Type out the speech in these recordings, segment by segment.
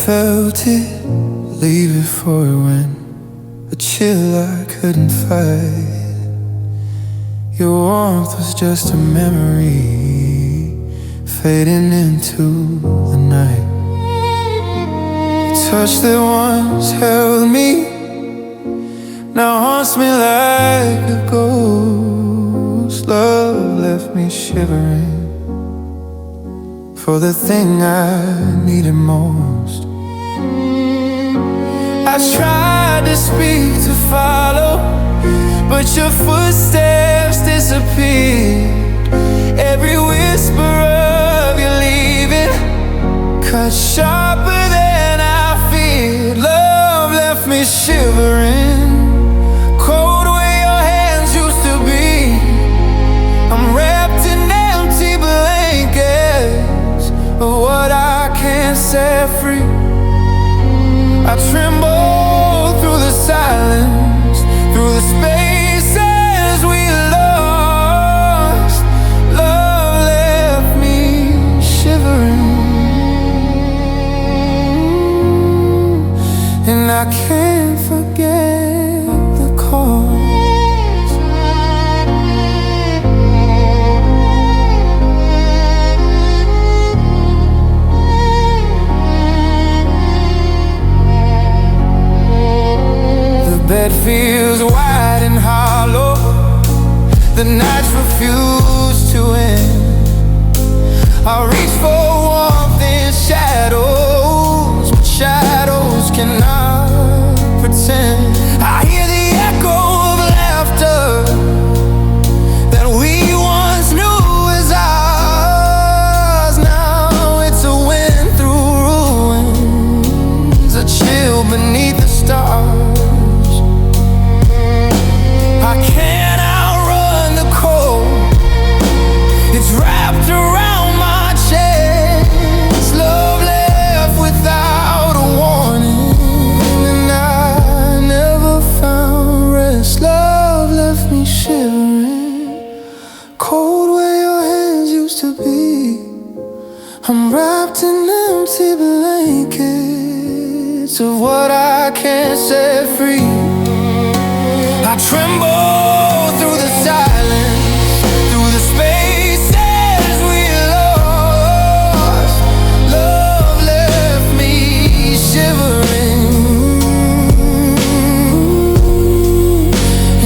felt it, leave it for when a chill I couldn't fight. Your warmth was just a memory fading into the night. Your touch that once held me now haunts me like a ghost. Love left me shivering for the thing I needed most. I tried to speak, to follow, but your footsteps disappeared. Every whisper of you leaving cut sharper than I feared. Love left me shivering, cold where your hands used to be. I'm wrapped in empty blankets of what I can't set free. I tremble through the silence, through the spaces we lost. Love left me shivering, and I can't forget the cause. Bed feels wide and hollow, the nights refuse to end. I reach for warmth in shadows, but shadows cannot pretend. I hear the echo of laughter that we once knew as ours. Now it's a wind through ruins, a chill beneath the stars. I can't outrun the cold, it's wrapped around my chest. Love left without a warning, and I never found rest. Love left me shivering, cold where your hands used to be. I'm wrapped in empty blankets of what I can't set free. I tremble through the silence, through the spaces we lost. Love left me shivering,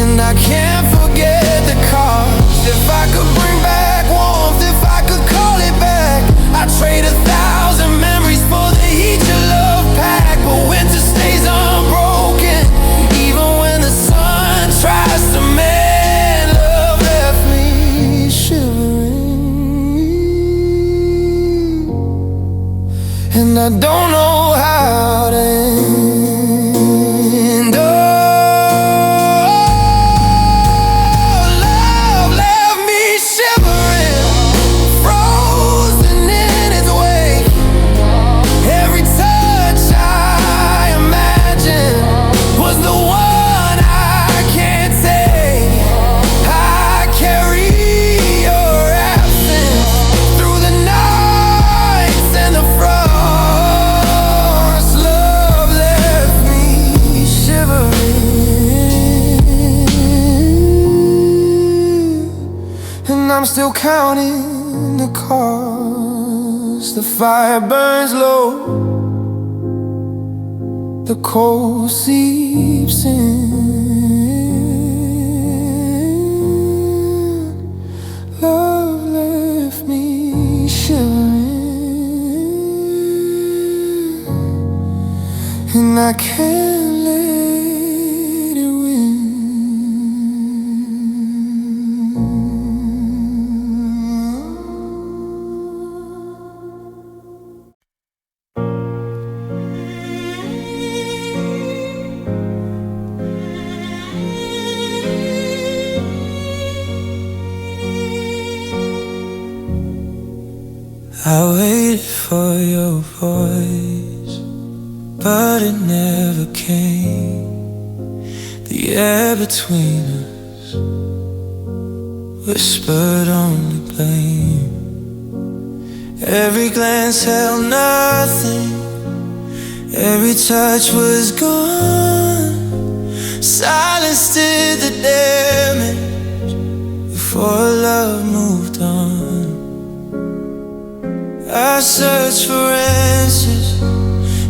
and I can't forget the cost. If I could bring back warmth, if I could call it back, I'd trade 1,000 memories for the heat your love pack. But winter stays unbroken, even when the sun tries to mend. Love left me shivering, and I don't know how to end. Oh, love left me shivering, frozen in its wake. Every touch I imagined was the one I can't take. I carry your absence through the nights and the frost. Love left me shivering, and I'm still counting the cost. The fire burns low, the cold seeps in. Love left me shivering, and I can't let it win. I waited for your voice, but it never came. The air between us whispered only blame. Every glance held nothing, Every touch was gone. Silence did the damage before love moved on. I searched for answers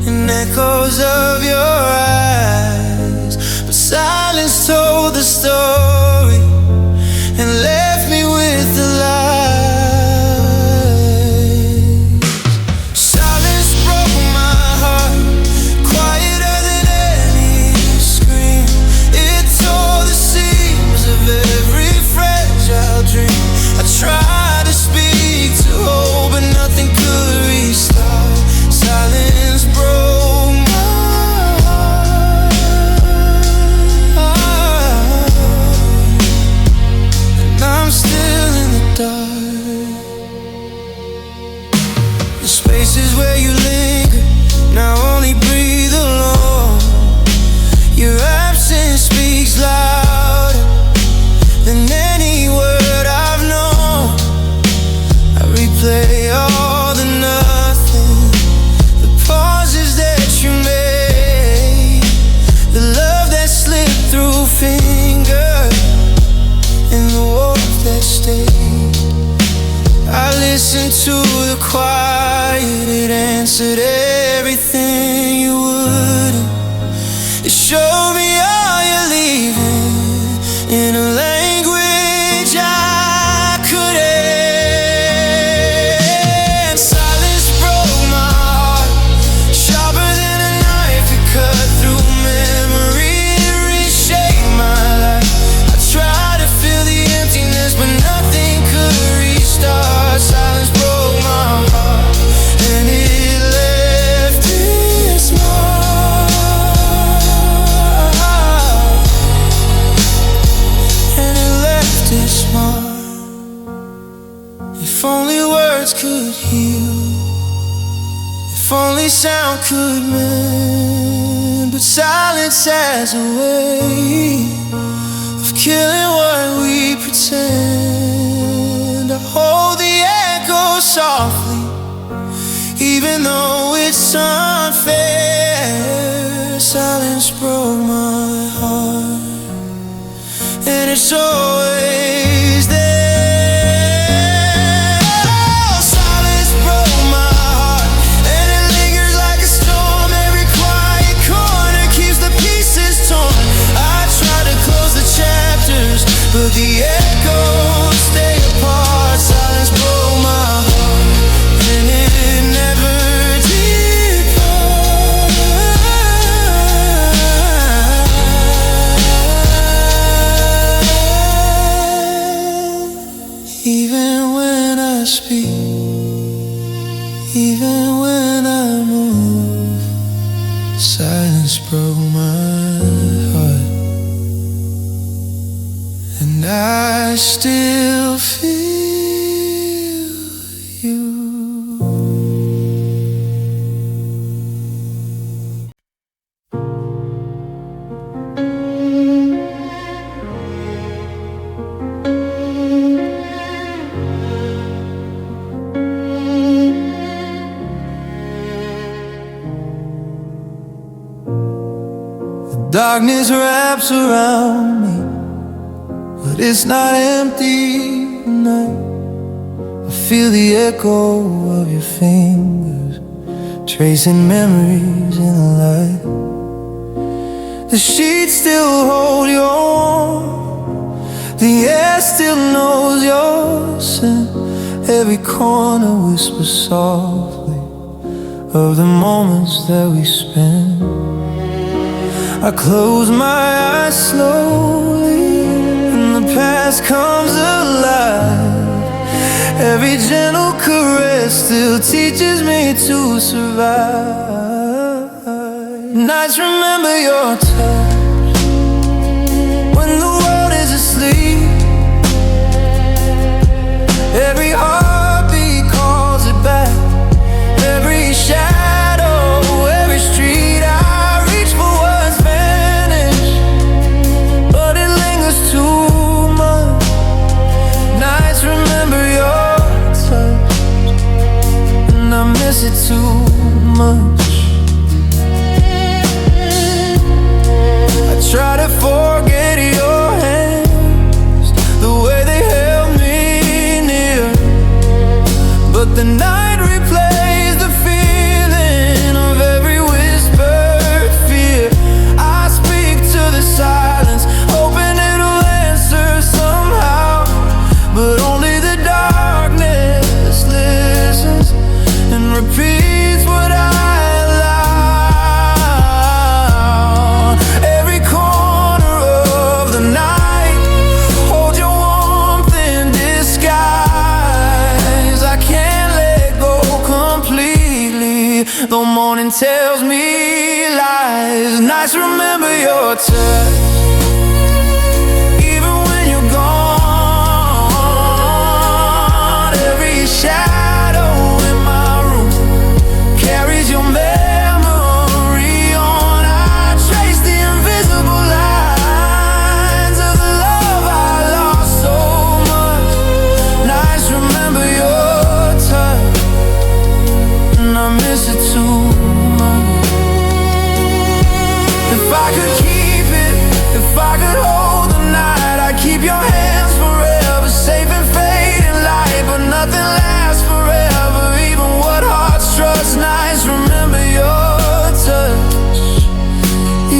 in echoes of your eyes, but silence told the story and left me with the lies. Silence broke my heart, quieter than any scream. It tore the seams of every fragile dream. I tried to speak to hope, but nothing could restart. Silence broke my heart, and I'm still in the dark. The spaces where you linger now only breathe alone. Your absence speaks louder than any word I've known. I replay all the nothing, the pauses that you made, the love that slipped through fingers, and the warmth that stayed. I listened to the quiet, it answered everything you wouldn't. It showed me all you're leaving in a language I couldn't. Silence broke my heart, sharper than a knife. It cut through memory and reshaped my life. I tried to fill the emptiness, but nothing could restart. Silence broke my heart, and it left its mark. And it left its mark. If only words could heal, if only sound could mend, but silence has a way of killing what we pretend. I hold the echo softly, even though it's unfair. Silence broke my heart, and it's always there. Oh, silence broke my heart, and it lingers like a storm. Every quiet corner keeps the pieces torn. I try to close the chapters, but the echoes stay apart. Silence broke my heart, and it never depart. Even when I speak, even when I move, silence broke my heart, and I still feel you. Darkness wraps around me, but it's not empty tonight. I feel the echo of your fingers tracing memories in the light. The sheets still hold your warmth, the air still knows your scent. Every corner whispers softly of the moments that we spent. I close my eyes slowly, and the past comes alive. Every gentle caress still teaches me to survive. Nights remember your touch when the world is asleep. Every heartbeat calls it back, every shadow, every street. I reach for what's vanished, but it lingers too much. Nights remember your touch, and I miss it too much. lies. Nights remember your touch, even when you're gone. Every shadow in my room carries your memory on. I trace the invisible lines of the love I lost so much. Nights remember your touch, and I miss it too much. If I could keep it, if I could hold the night, I'd keep your hands forever, safe and fading light. But nothing lasts forever, even what hearts trust. Nights remember your touch,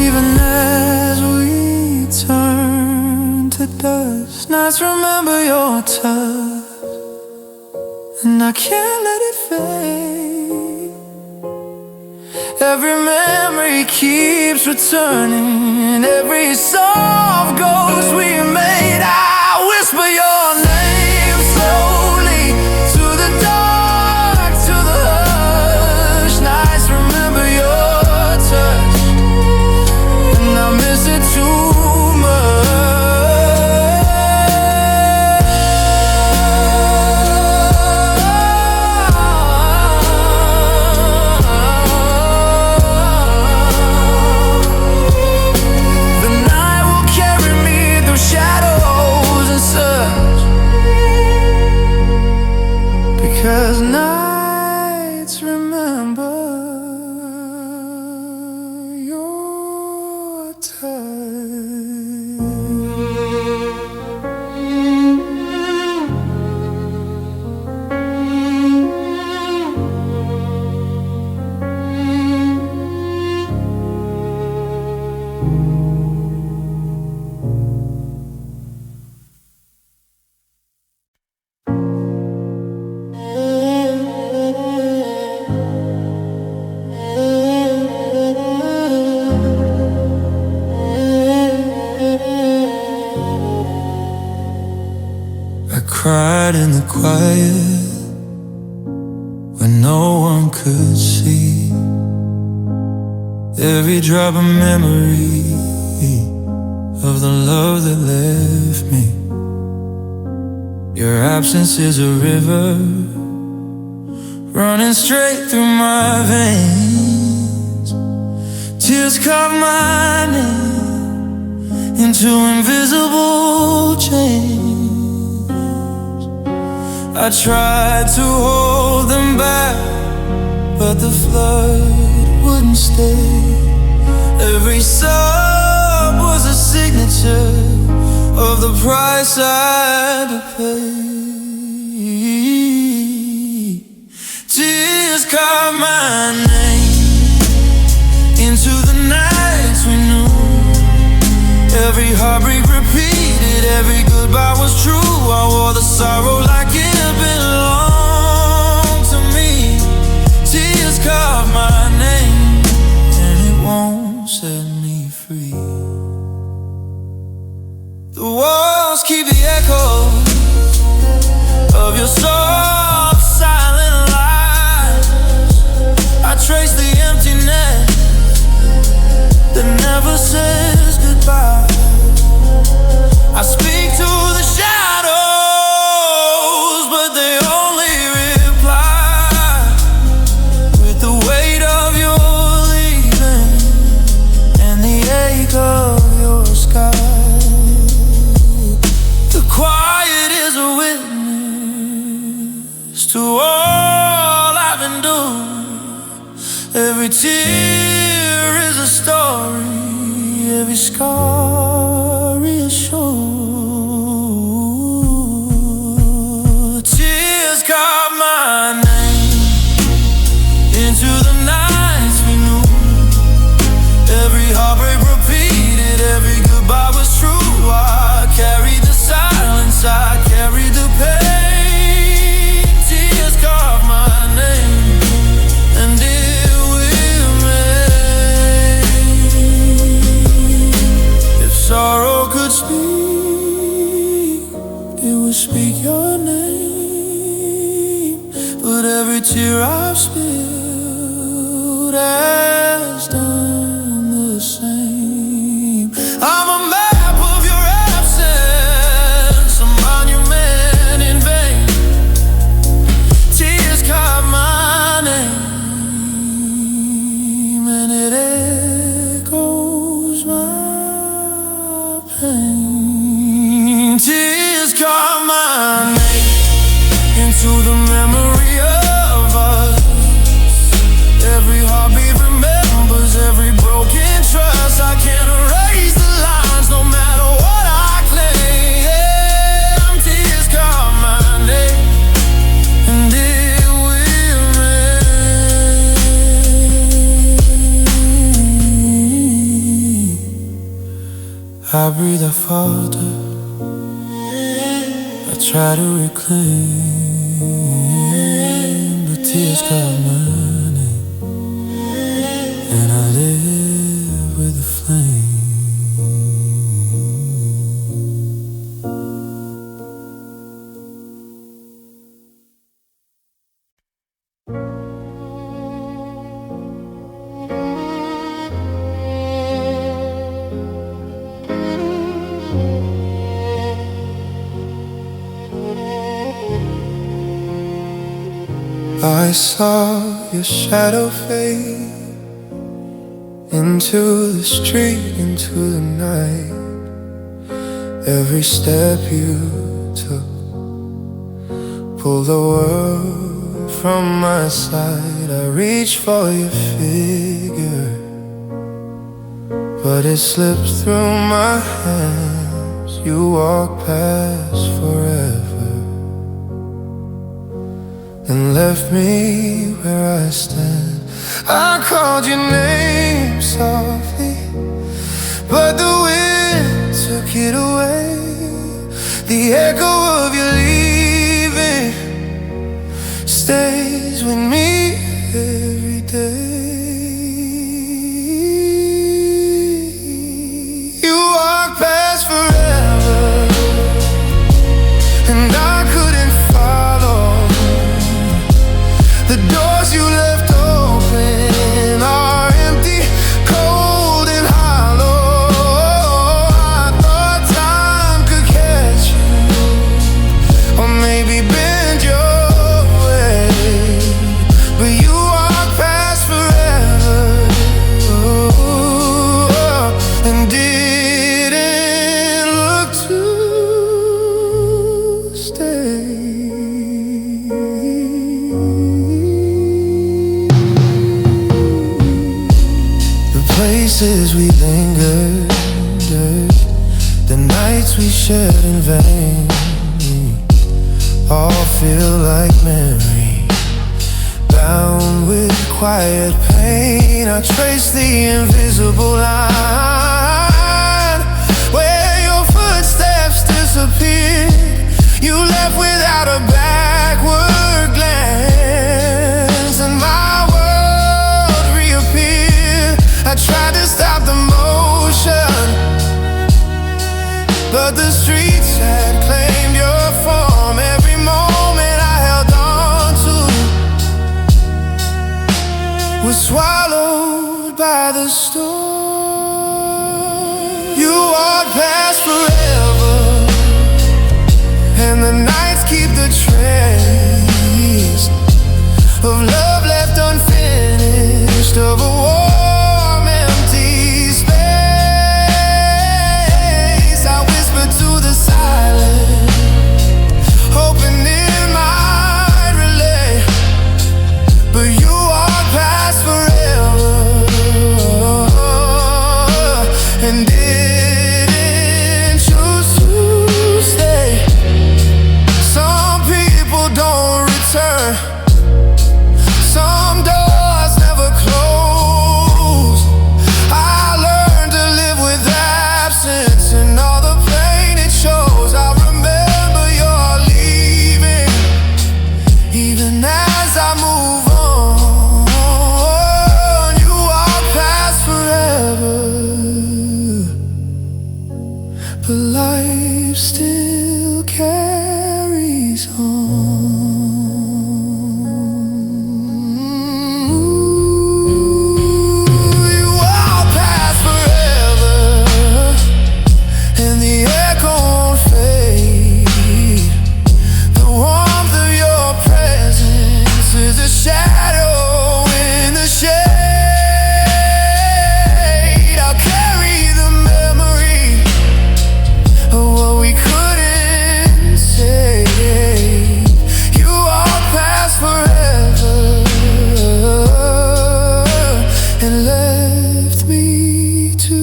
even as we turn to dust. Nights remember your touch, and I can't let it fade. Every memory keeps returning, and every soft ghost we made. I whisper your name slowly to the dark, to the hush. Nights remember your touch, and I miss it too because nights remember your touch. I cried in the quiet when no one could see. Every drop of memory of the love that left me. Your absence is a river running straight through my veins. Tears carve my name into invisible chains. I tried to hold them back, but the flood wouldn't stay. Every sob was a signature of the price I had to pay. Tears carved my name into the nights we knew. Every heartbreak repeated, every goodbye was true. I wore the sorrow like it belonged to me. Tears carved my name, and it won't set me free. The walls keep the echoes of your soft, silent lies. I trace the emptiness that never says goodbye. I speak to the shadows, but they only reply with the weight of your leaving and the ache of your sky. The quiet is a witness to all I've endured. Every tear is a story, every scar reassured. Tears carved my name into the nights we knew. Every heartbreak repeated, every goodbye was true. I carried the silence, I carried the pain. Tears carved my name, and it will remain. If sorrow could speak, it would speak your name. But every tear I've spilled has done I breathe, I falter, I try to reclaim, but tears got money, and I live with the flame. I saw your shadow fade into the street, into the night. Every step you took pulled the world from my side. I reached for your figure, but it slipped through my hands. You walked past forever and left me where I stand. I called your name softly, but the wind took it away. The echo of your leaving stays with me every day. You walked past forever, and I couldn't follow. The doors you left open are empty, cold and hollow. I thought time could catch you, or maybe bend your way, but you walked past forever, and didn't look to stay. Places we lingered, the nights we shared in vain, all feel like memory, bound with quiet pain. I trace the invisible line where your footsteps disappeared. You left without a backward glance, and my world reappeared. I tried to stop the motion, but the streets had claimed your form. Every moment I held on to was swallowed by the storm. You walked past forever, and the nights keep the trace of love left unfinished, of a war hoping it might relay, but you walked past forever, and didn't choose to stay. Some people don't return, some doors never close. I learned to live with absence and all the pain it shows. I remember your leaving, even as I move on. You walk past forever, but life still carries on. You walk past forever, and the echo won't fade. The warmth of your presence is a shadow in the shade. I'll carry the memory of what we couldn't say. You walk past forever, and left me to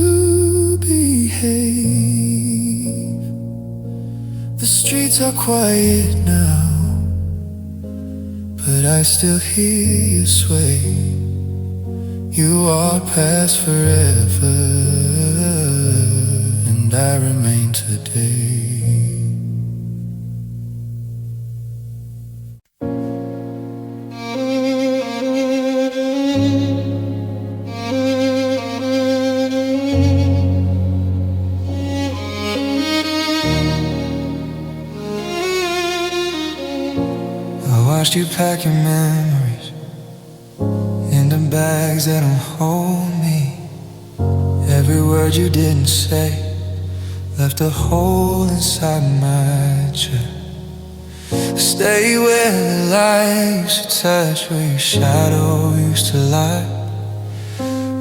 behave. The streets are quiet now, but I still hear you sway. You walk past forever, and and I remain today. I watched you pack your memories into bags that don't hold me. Every word you didn't say left a hole inside my chest. Stay where the light used to touch, where your shadow used to lie.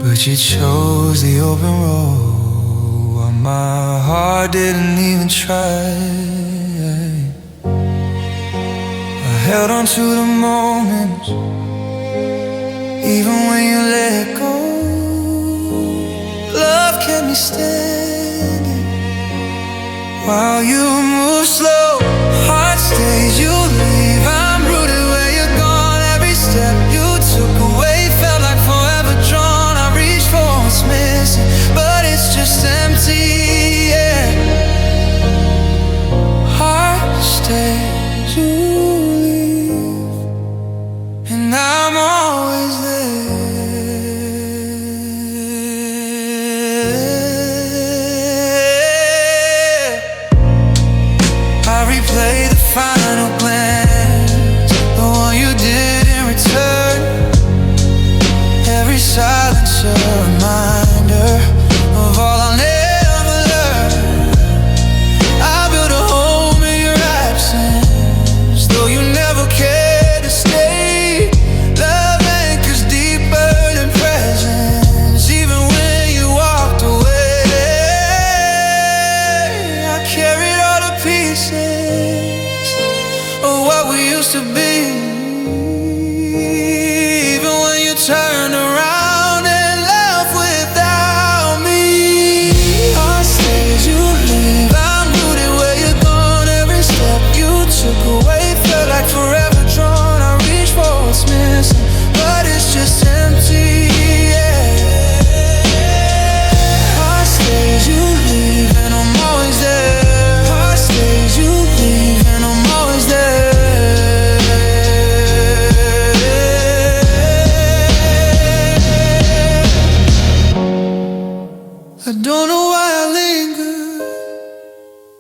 But you chose the open road while my heart didn't even try. I held on to the moment, even when you let go. Love kept me standing while you move slow. Heart stays, you leave. I'm rooted where you're gone. Every step you took away felt like forever drawn. I reach for what's missing, but it's just empty, yeah. Heart stays, you leave, and I'm always there. Replay the final glance, the one you did in return. Every silence a reminder of all I'll never learn. I built a home in your absence, though you never cared to stay. Love anchors deeper than presence, even when you walked away. I carried all the pieces what we used to be, even when you turned around and left without me. Heart stays, you leave. I'm rooted where you're gone. Every step you took away felt like forever drawn. I reach for what's missing, but it's just empty, yeah. Heart stays, you leave, and I'm always there. Heart stays, you leave, and I'm always there. I don't know why I linger,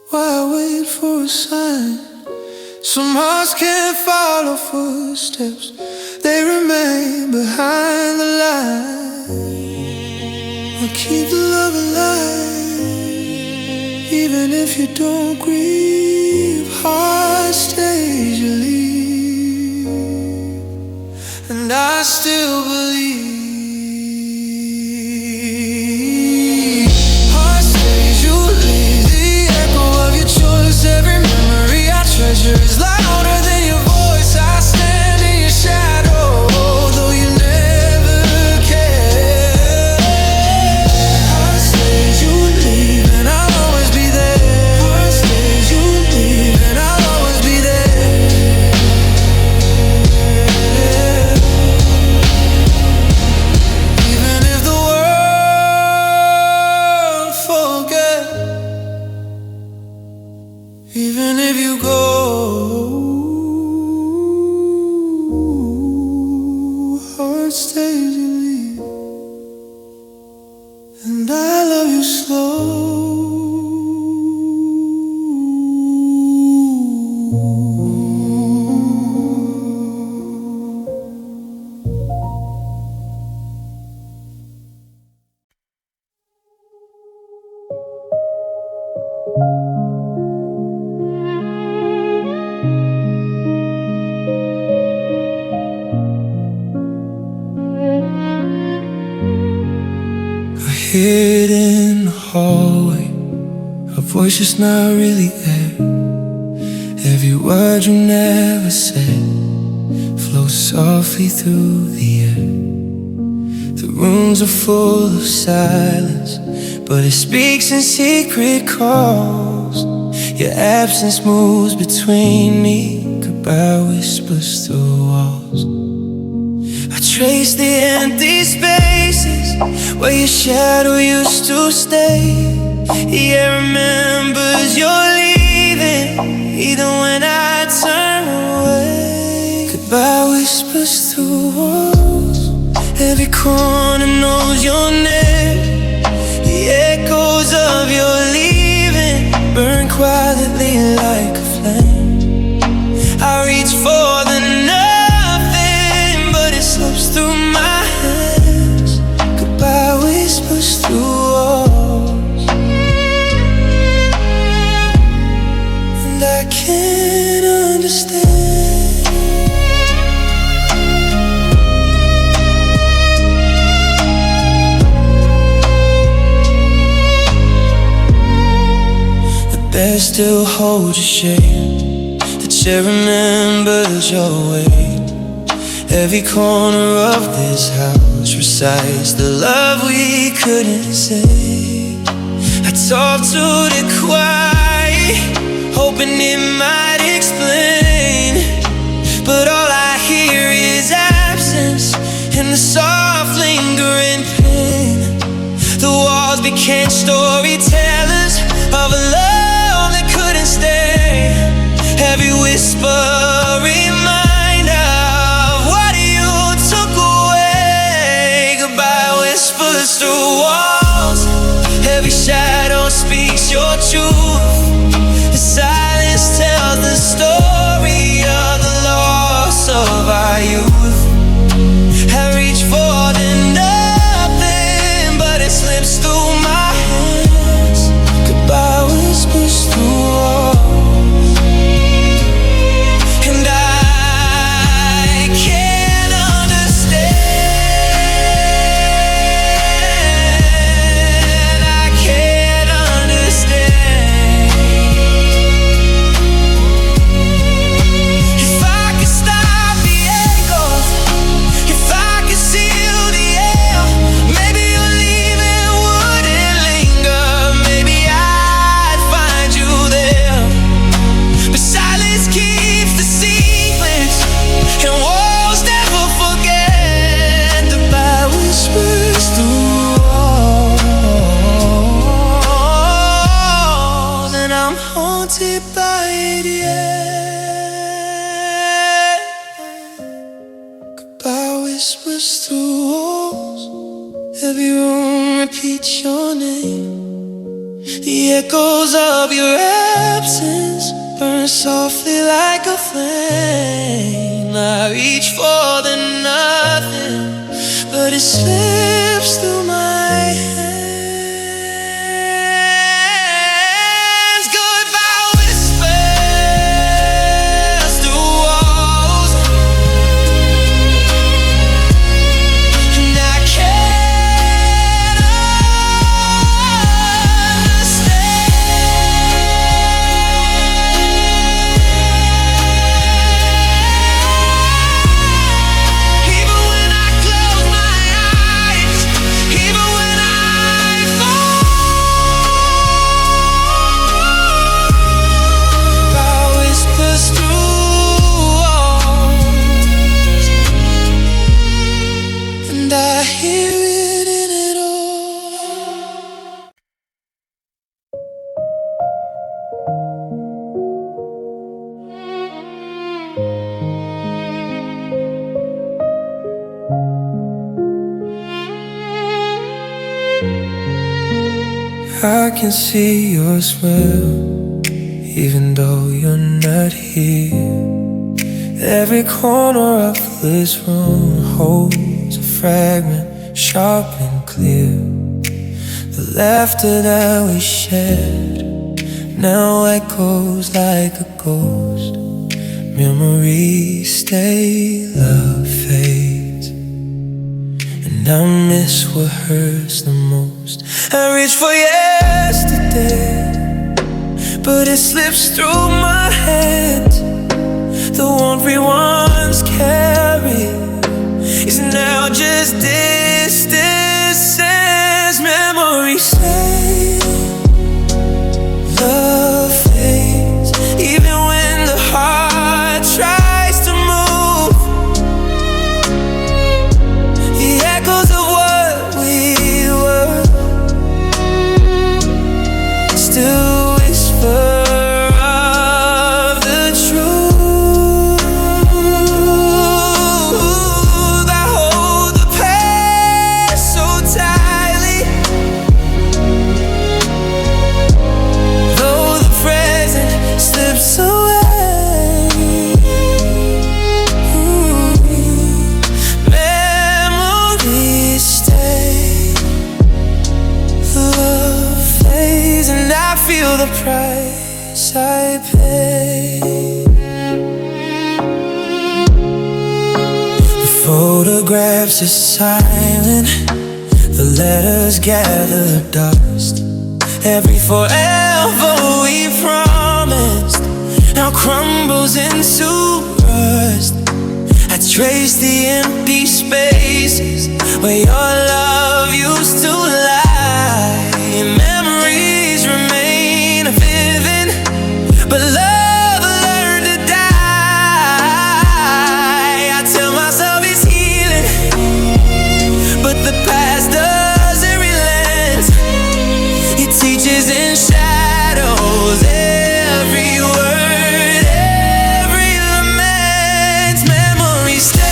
why I wait for a sign. Some hearts can't follow footsteps, they remain behind the line. I'll keep the love alive, even if you don't grieve. Heart stays, you leave, and I still believe. Every memory I treasure is louder than your voice. I stand in your shadow, though you never cared. Heart stays, you leave, and I'll always be there. Heart stays, you leave, and I'll always be there. Even if the world forgets, even if you go, heart stays, you leave, and I love you slow. Hid in the hallway, a voice just not really there. Every word you never said flows softly through the air. The rooms are full of silence, but it speaks in secret calls. Your absence moves between me, goodbye whispers through walls. I trace the empty spaces where your shadow used to stay. Yeah, remembers you're leaving, even when I turn away. Goodbye whispers through walls, every corner knows your name. The echoes of your leaving burn quietly like a flame. I reach for the nothing, but it slips through my hands. Goodbye whispers through walls, and I can't understand. The bed still holds your shade, the chair remembers your weight. Every corner of this house recites the love we couldn't say. I talk to the quiet, hoping it might explain, but all I hear is absence and the soft lingering pain. The walls became storytellers of a love that couldn't stay. Every whisper reminder of what you took away. Goodbye whispers through walls, every shadow speaks your truth. The silence tells the story of the loss of our youth. I reach for the nothing, but it slips through my hands. Goodbye whispers through walls, and I can't understand. I can't understand. If I could stop the echoes, if I could seal the air, maybe your leaving wouldn't linger. Maybe I'd find you there. But silence keeps the secrets, and walls never forget. Goodbye whispers through walls, and I'm haunted by it yet. Goodbye whispers through walls, every room repeats your name. The echoes of your absence burn softly like a flame. I reach for the nothing, but it slips through my hands. Goodbye whispers through walls, and I can't understand. Even when I close my eyes, even when I fall, goodbye whispers through walls, and I hear it in it all. I can see your smile, even though you're not here. Every corner of this room holds a fragment, sharp and clear. The laughter that we shared now echoes like a ghost. Memories stay, love fades, and I miss what hurts the most. I reach for yesterday, but it slips through my hands. The warmth we once carried is now just distances. Memories say love fades, even when the heart tries to move. The echoes of what we feel the price I pay. The photographs are silent, the letters gather dust. Every forever we promised now crumbles into rust. I trace the empty spaces where your love used to lie. Memories remain vivid, but love learned to die. I tell myself it's healing, but the past doesn't relent. It teaches in shadows every word, every lament. Memories stay,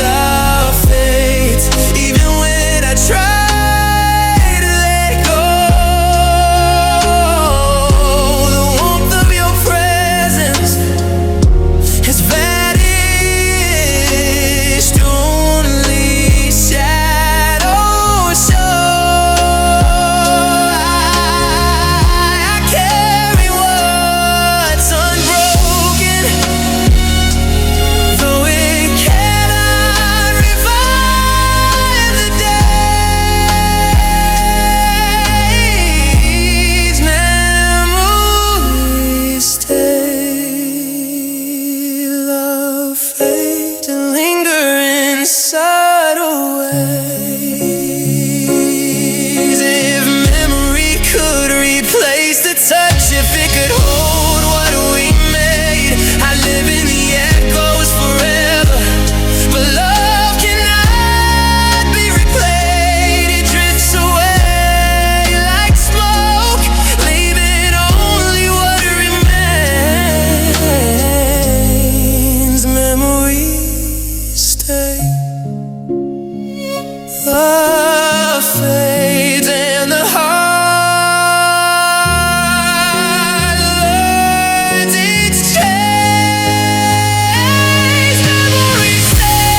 love fades, even when I try to let go. The warmth of your presence has vanished, only shadows show. I carry what's unbroken, though it cannot revive the days. Memories stay, love fades and linger in subtle ways. If memory could replace the touch, if it could hold what we made, I live in the echoes forever. But love cannot be replayed. It drifts away like smoke, leaving only what remains. Memories stay, love fades, and the heart learns its change. Memories stay,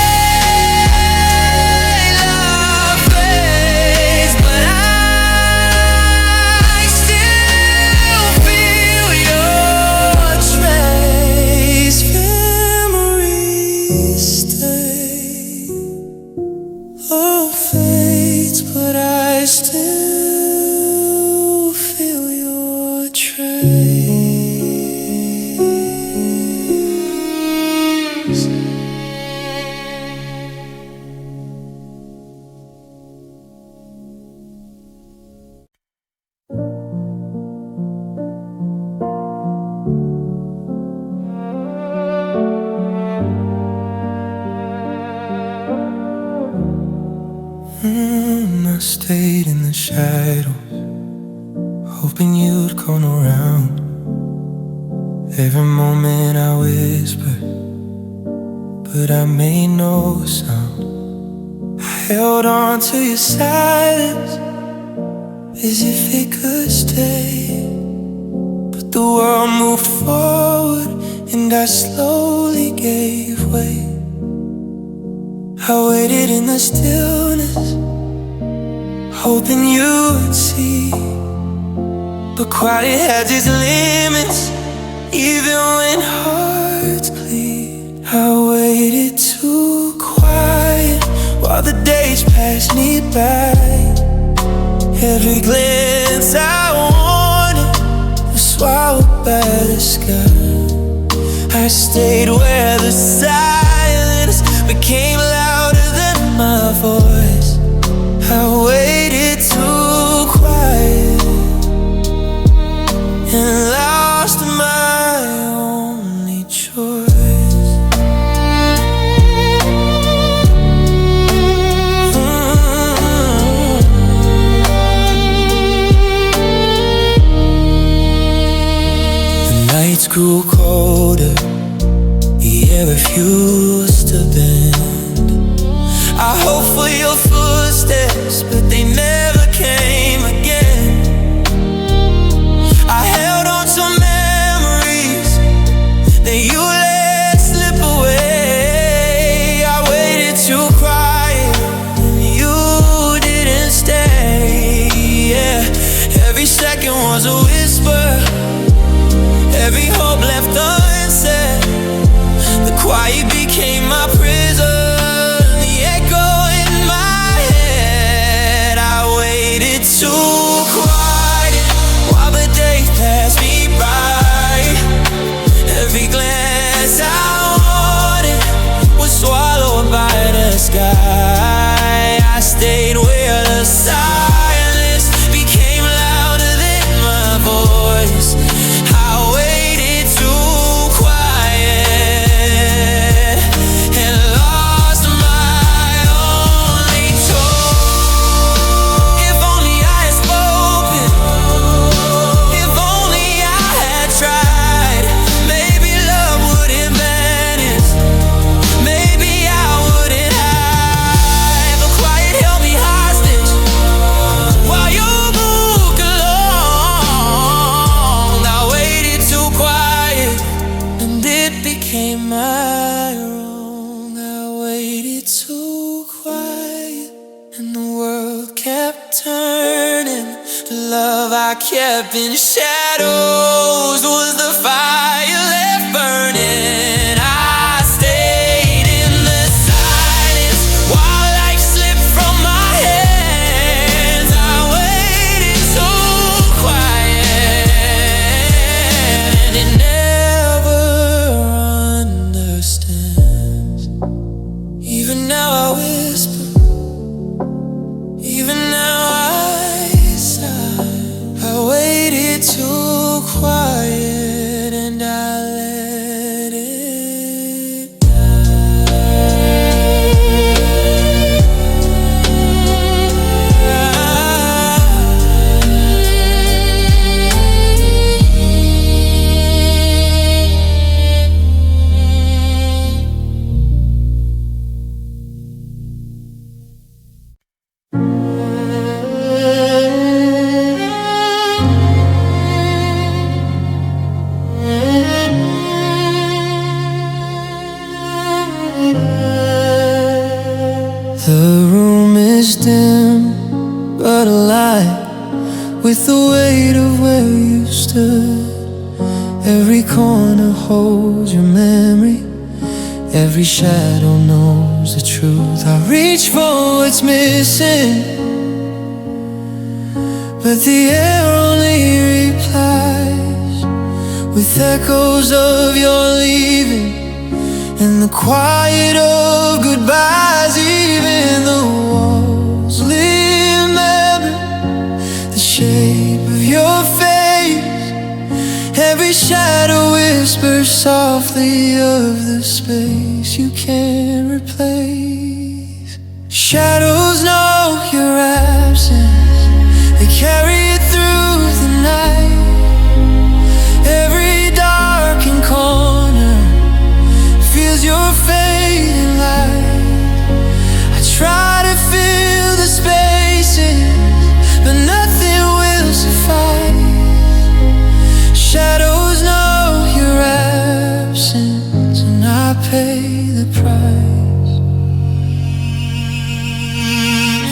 love fades, but I still feel your trace. Memories stay, love fades, but I still feel your trace. I stayed in the shadows, hoping you'd come around. Every moment I whispered, but I made no sound. I held on to your silence as if it could stay, but the world moved forward and I slowly gave way. I waited in the stillness, hoping you would see, but quiet has its limits, even when hearts bleed. I waited too quiet while the days passed me by. Every glance I wanted was swallowed by the sky. I stayed where the silence became louder than my voice. I waited too quiet and lost my only choice. The nights grew colder, the air refused to bend. I hope for your footsteps, but they never came again. I held on to memories that you let slip away. I waited too quiet and you didn't stay. Yeah, stayed where the silence became louder than my voice. I waited too quiet and lost my only toy. If only I had spoken, if only I had tried, maybe love wouldn't vanish, maybe I wouldn't hide. The quiet held me hostage while you moved along. I waited too quiet and it became my wrong. I waited too quiet and the world kept turning. The love I kept in shadows was the fire left burning. I stayed in the silence while life slipped from my hands. I waited too quiet and it never understands. Even now I whisper, even now I sigh. I waited too quiet and I let it The room is dim, but alive with the weight of where you stood. Every corner holds your memory, every shadow knows the truth. I reach for what's missing, but the air only replies with echoes of your leaving and the quiet of goodbyes. Even the walls remember the shape of your face. Every shadow whispers softly of the space you can't replace. Shadows know your absence, they carry it through the night. Every darkened corner feels your fading light. I try to fill the spaces, but nothing will suffice. Shadows know your absence, and I pay the price.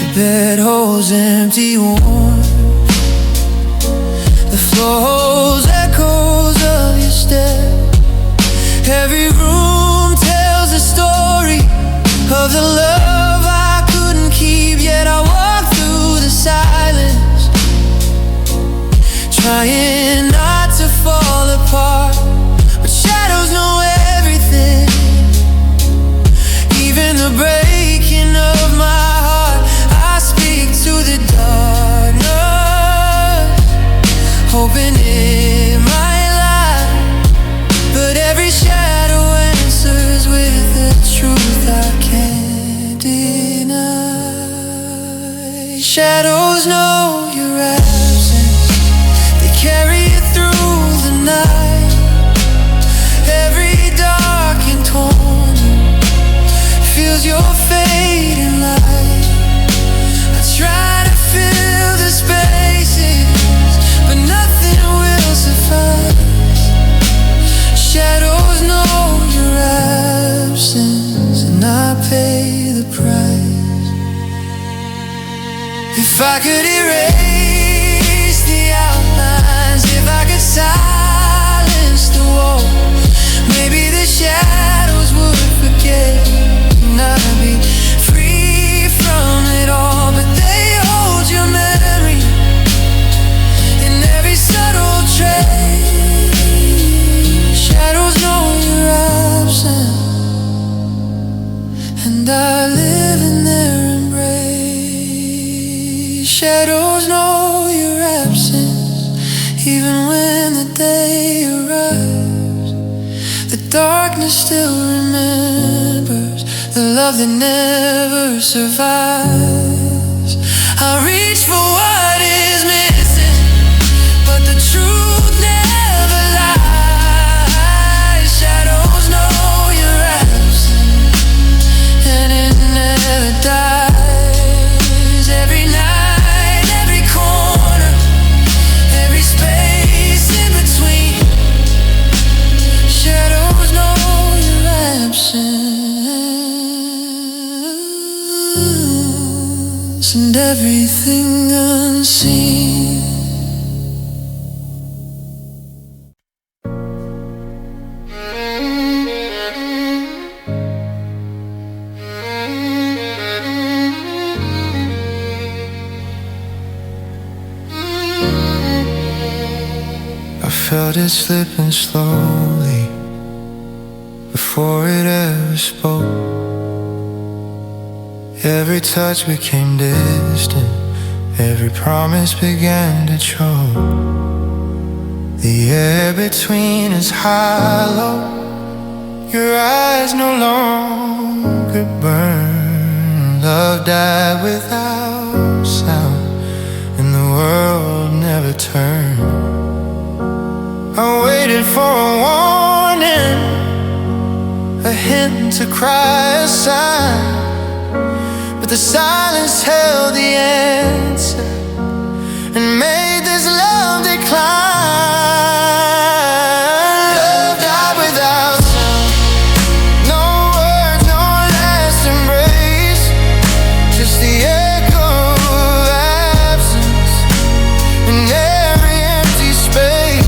The bed holds empty warmth, the floor holds echoes of your step. Every room tells a story of the love I couldn't keep, yet I walk through the silence, trying not to fall apart. But shadows know everything, even the breaking of my heart. I speak to the darkness, hoping it might lie, but every shadow answers with the truth I can't deny. Shadows know your absence, they carry it through the night. Every darkened corner feels your fading light. I try to fill the spaces, but nothing will suffice. Shadows know your absence, and I pay the price. If I could erase the outlines, if I could silence the walls, maybe the shadows would forget, and I'd be free from it all. But they hold your memory in every subtle trace. Shadows know your absence, and I live in their embrace. Shadows know your absence, even when the day arrives. The darkness still remembers the love that never survives. I reach for what is missing, but the truth never lies. Shadows know your absence, and it never dies. Every night, every corner, every space in between. Shadows know your absence, and everything unseen. I felt it slipping slowly before it ever spoke. Every touch became distant, every promise began to choke. The air between us hollow, your eyes no longer burn. Love died without sound, and the world never turned. I waited for a warning, a hint to cry, a sign, but the silence held the answer and made this love decline. Love died without sound, no words, no last embrace, just the echo of absence in every empty space.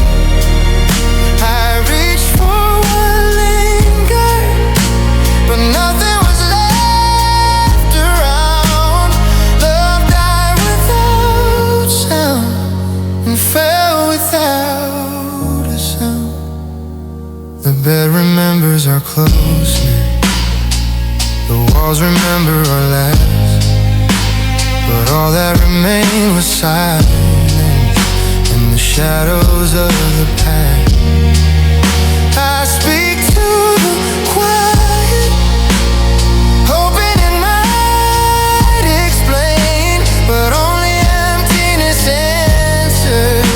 I reached for what lingered, but nothing was left around. Love died without sound and fell without a sound. The bed remembers our closeness, the walls remember our laughs, but all that remained was silence and the shadows of the past. I speak to the quiet, hoping it might explain, but only emptiness answers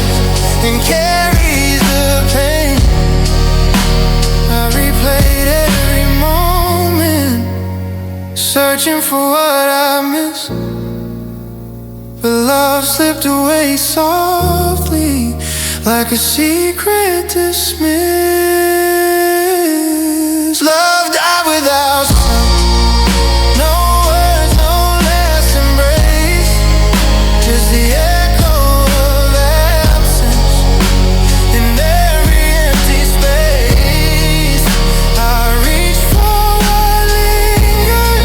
and carries the pain. I replayed every moment, searching for what I missed, but love slipped away softly, like a secret dismissed. Love died without sound, no words, no last embrace, just the echo of absence in every empty space. I reached for what lingered,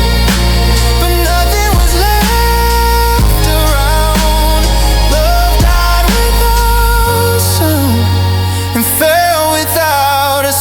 but nothing was left around. Love died without sound and fell without a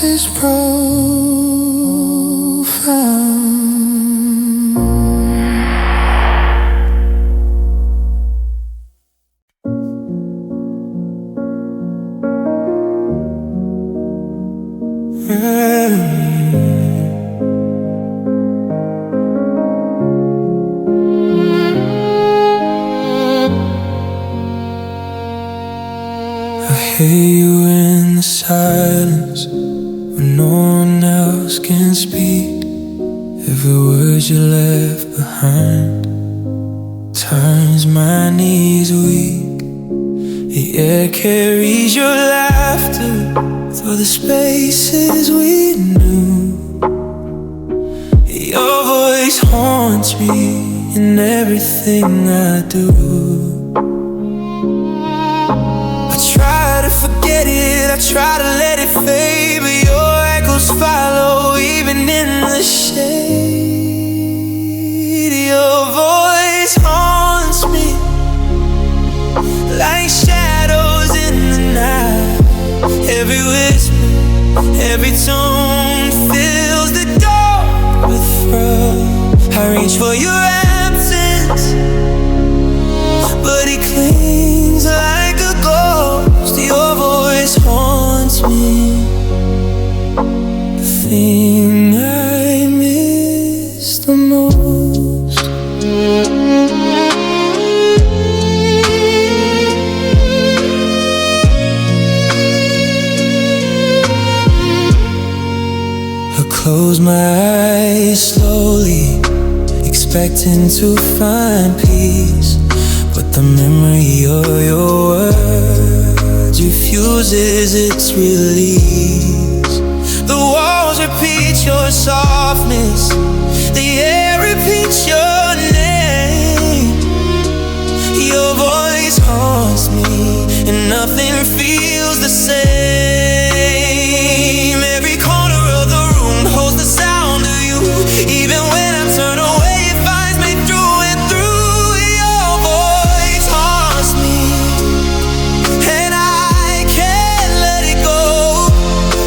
is profound. I hear you in the silence when no one else can speak. Every word you left behind turns my knees weak. The air carries your laughter through the spaces we knew. Your voice haunts me in everything I do. I try to let it fade, but your echoes follow even in the shade. Your voice haunts me like shadows in the night. Every whisper, every tone fills the dark with fright. I reach for your absence, but it clings like a ghost. Your voice haunts me, the thing I miss the most. I close my eyes slowly, expecting to find peace, but the memory of your words refuses its release. The walls repeat your softness, the air repeats your name. Your voice haunts me, and nothing feels the same. Every corner of the room holds the sound of you. Even when I turn away, it finds me through and through. Your voice haunts me, and I can't let it go.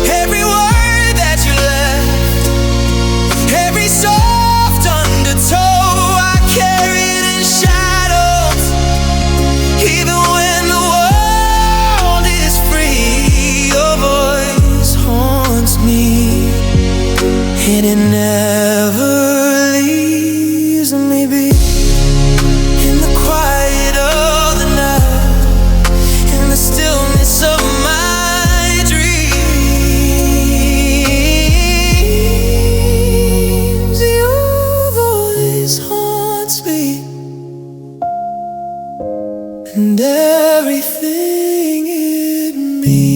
Every word that you left, every soft undertow, I carry it in shadows. Even when the world is free, your voice haunts me, and it never leaves me be. In the quiet of the night, in the stillness of my dreams, your voice haunts me, and everything it means.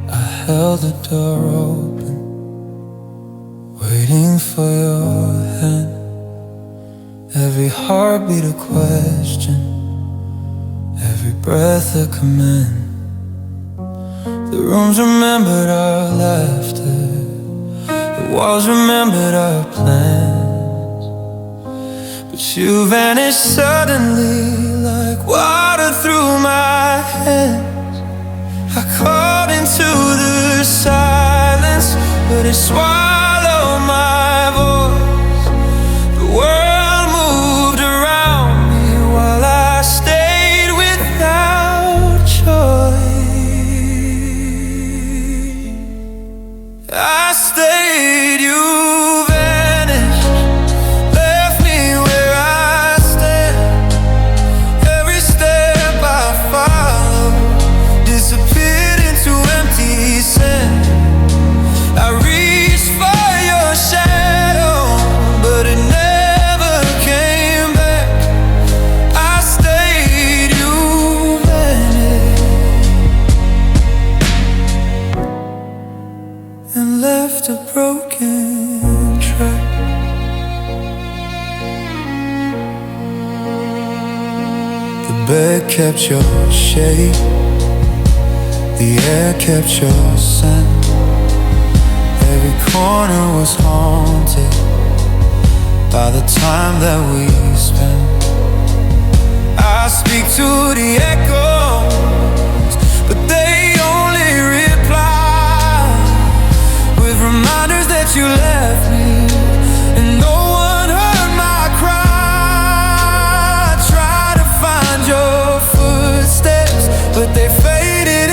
I held the door open, waiting for your hand. Every heartbeat a question, every breath a command. The rooms remembered our laughter, the walls remembered our plans. But you vanished suddenly like water through my hands. I called into the silence, but it swallowed my voice. The world moved around me while I stayed without choice. I stayed, you vanished, left me where I stand. Every step I followed disappeared into empty sand. I reached kept your shape, the air kept your scent. Every corner was haunted by the time that we spent. I speak to the echoes, but they only reply with reminders that you left me, and no one heard my cry. I try to find your footsteps, but they faded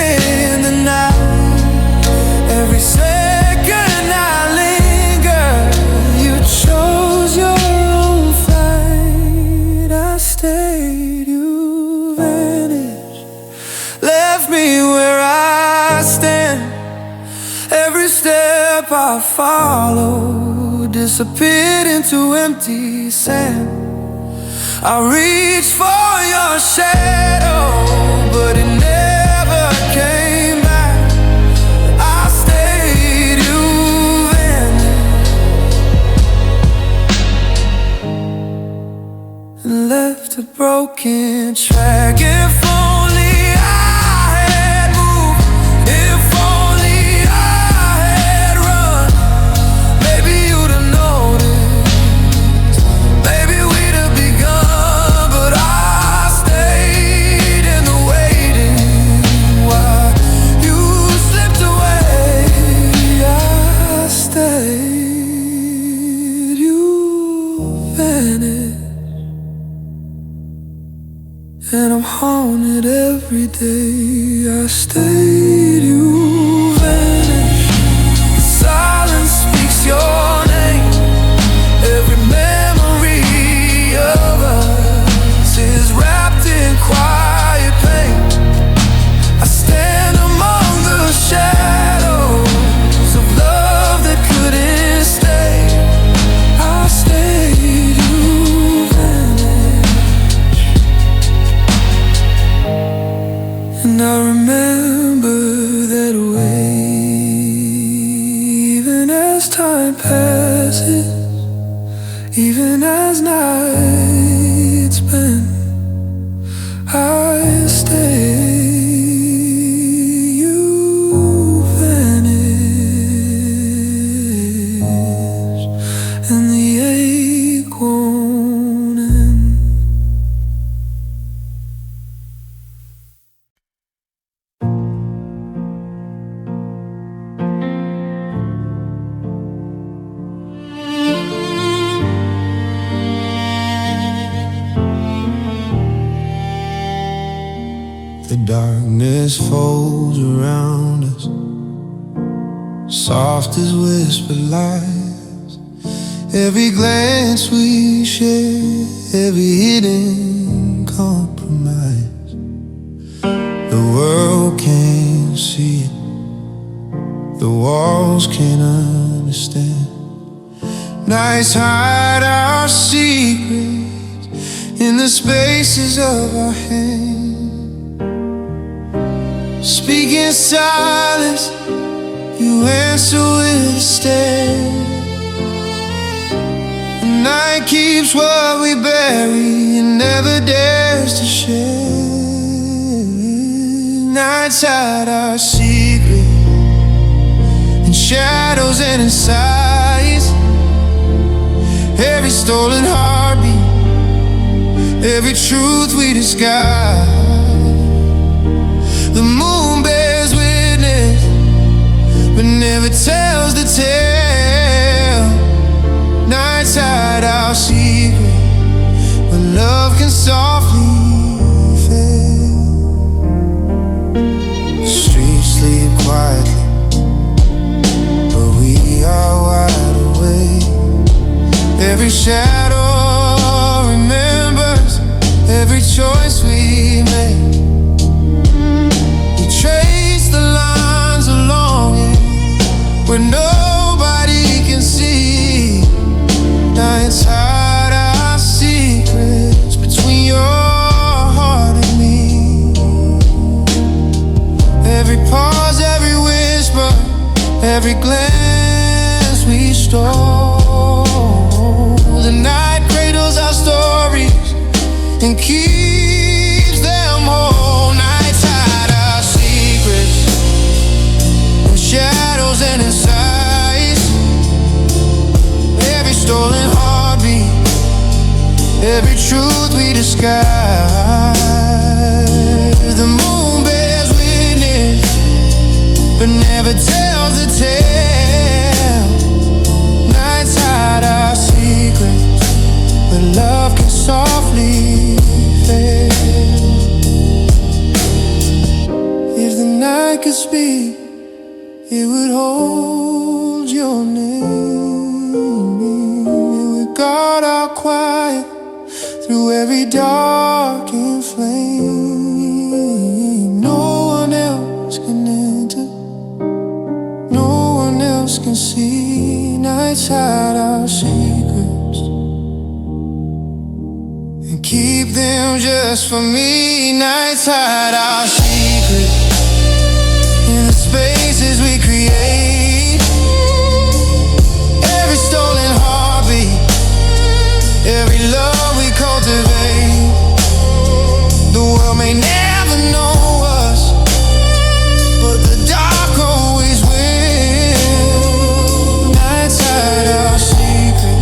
in the night. Every second I linger, you chose your own flight. I stayed, you vanished, left me where I stand. Every step I followed disappeared into empty sand. I reached for your shadow, but it never came back. I stayed, you vanished, and left a broken track. If only I had moved, if only I had run, maybe you'd have noticed, maybe we'd have begun. But I stayed in the waiting while you slipped away. I stayed, you vanished, and I'm haunted every day. I stayed, you vanished. The silence speaks your name. Every memory of us is wrapped in quiet pain. I stand among the shadows of love that couldn't stay. I stayed, you vanished, and I remember that way. Even as time passes, even as nights bend, I stay, you vanish, and the ache won't end. The darkness folds around us, soft as whispered lies. Every glance we share, every hidden compromise. The world can't see it, the walls can't understand. Nights hide our secrets in the spaces of our hands. Speak in silence, you answer with a stare. The night keeps what we bury and never dares to share. Nights hide our secret in shadows and in sighs. Every stolen heartbeat, every truth we disguise. The moon bears witness, but never tells the tale. Nights hide our secret, but love can softly fail. The streets sleep quietly, but we are wide awake. Every shadow remembers every choice we make. Trace the lines of longing where nobody can see. Nights hide our secrets between your heart and me. Every pause, every whisper, every glance we stole. The night cradles our stories and keeps them whole. sky. The moon bears witness, but never tells the tale. Nights hide our secrets, but love can softly fail. If the night could speak, it would hold your name. It would guard our quiet through every darkened flame. No one else can enter, no one else can see. Nights hide our secrets and keep them just for me. Nights hide our secrets in the spaces we create. Every stolen heartbeat, every love we cultivate. The world may never know us, but the dark always will. Nights hide our secret,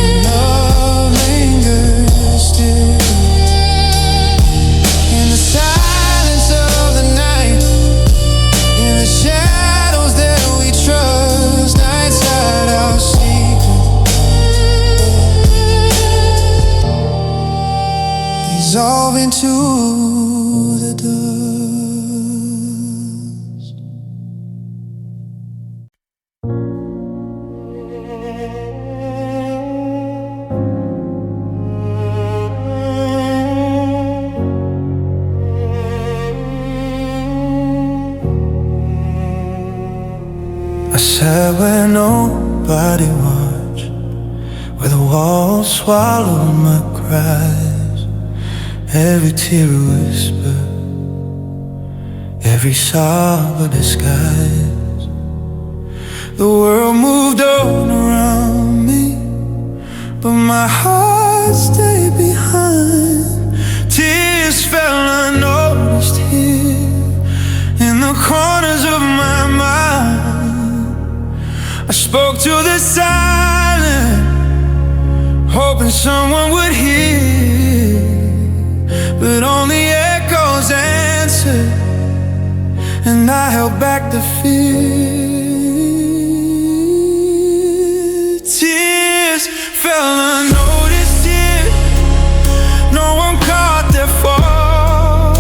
and love lingers still. In the silence of the night, in the shadows that we trust. Nights hide our secret, dissolve into the dust. I sat where nobody watched, where the walls swallowed my cries. Every tear a whisper, every sob a disguise. The world moved on around me, but my heart stayed behind. Tears fell unnoticed here in the corners of my mind. I spoke to the silent, hoping someone would hear, but only echoes answered, and I held back the fear. Tears fell unnoticed here, no one caught their fall.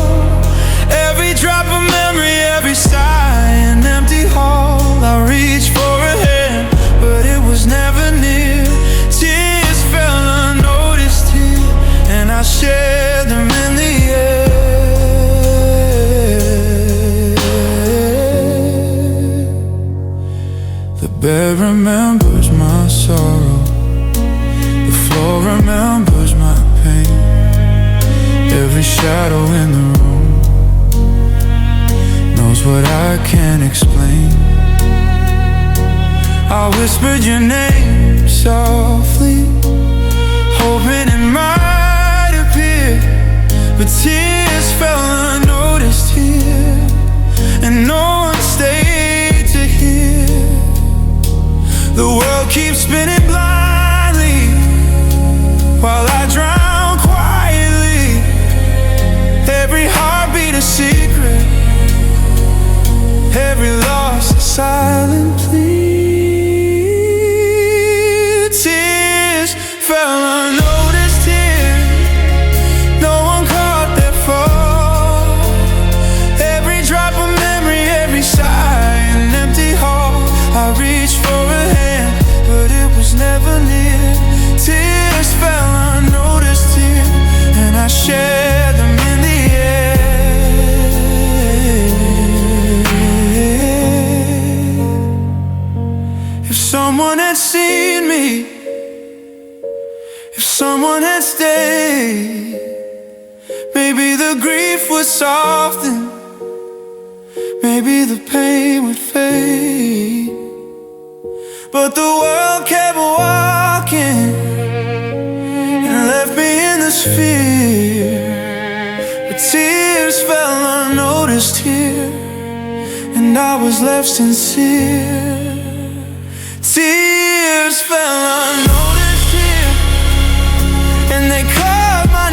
Every drop of memory, every sigh, an empty hall. I reached for a hand, but it was never near. Tears fell unnoticed here, and I shared them in the air. The bed remembers my sorrow, the floor remembers my pain. Every shadow in the room knows what I can't explain. I whispered your name softly, hoping it might appear, but tears fell unnoticed here, and no one stayed to hear. The world keeps spinning blindly while I drown quietly. Every heartbeat a secret, every loss a silent plea. Tears fell unnoticed here, no one caught their fall. Every drop of memory, every sigh, an empty hall. I reached for a hand, but it was never near. Tears fell unnoticed here, and I shared them in the air. If someone had seen me, if someone had stayed, maybe the grief would soften, maybe the pain would fade. But the world kept walking and left me in this fear. But tears fell unnoticed here, and I was left sincere. Tears fell unnoticed here, and they called my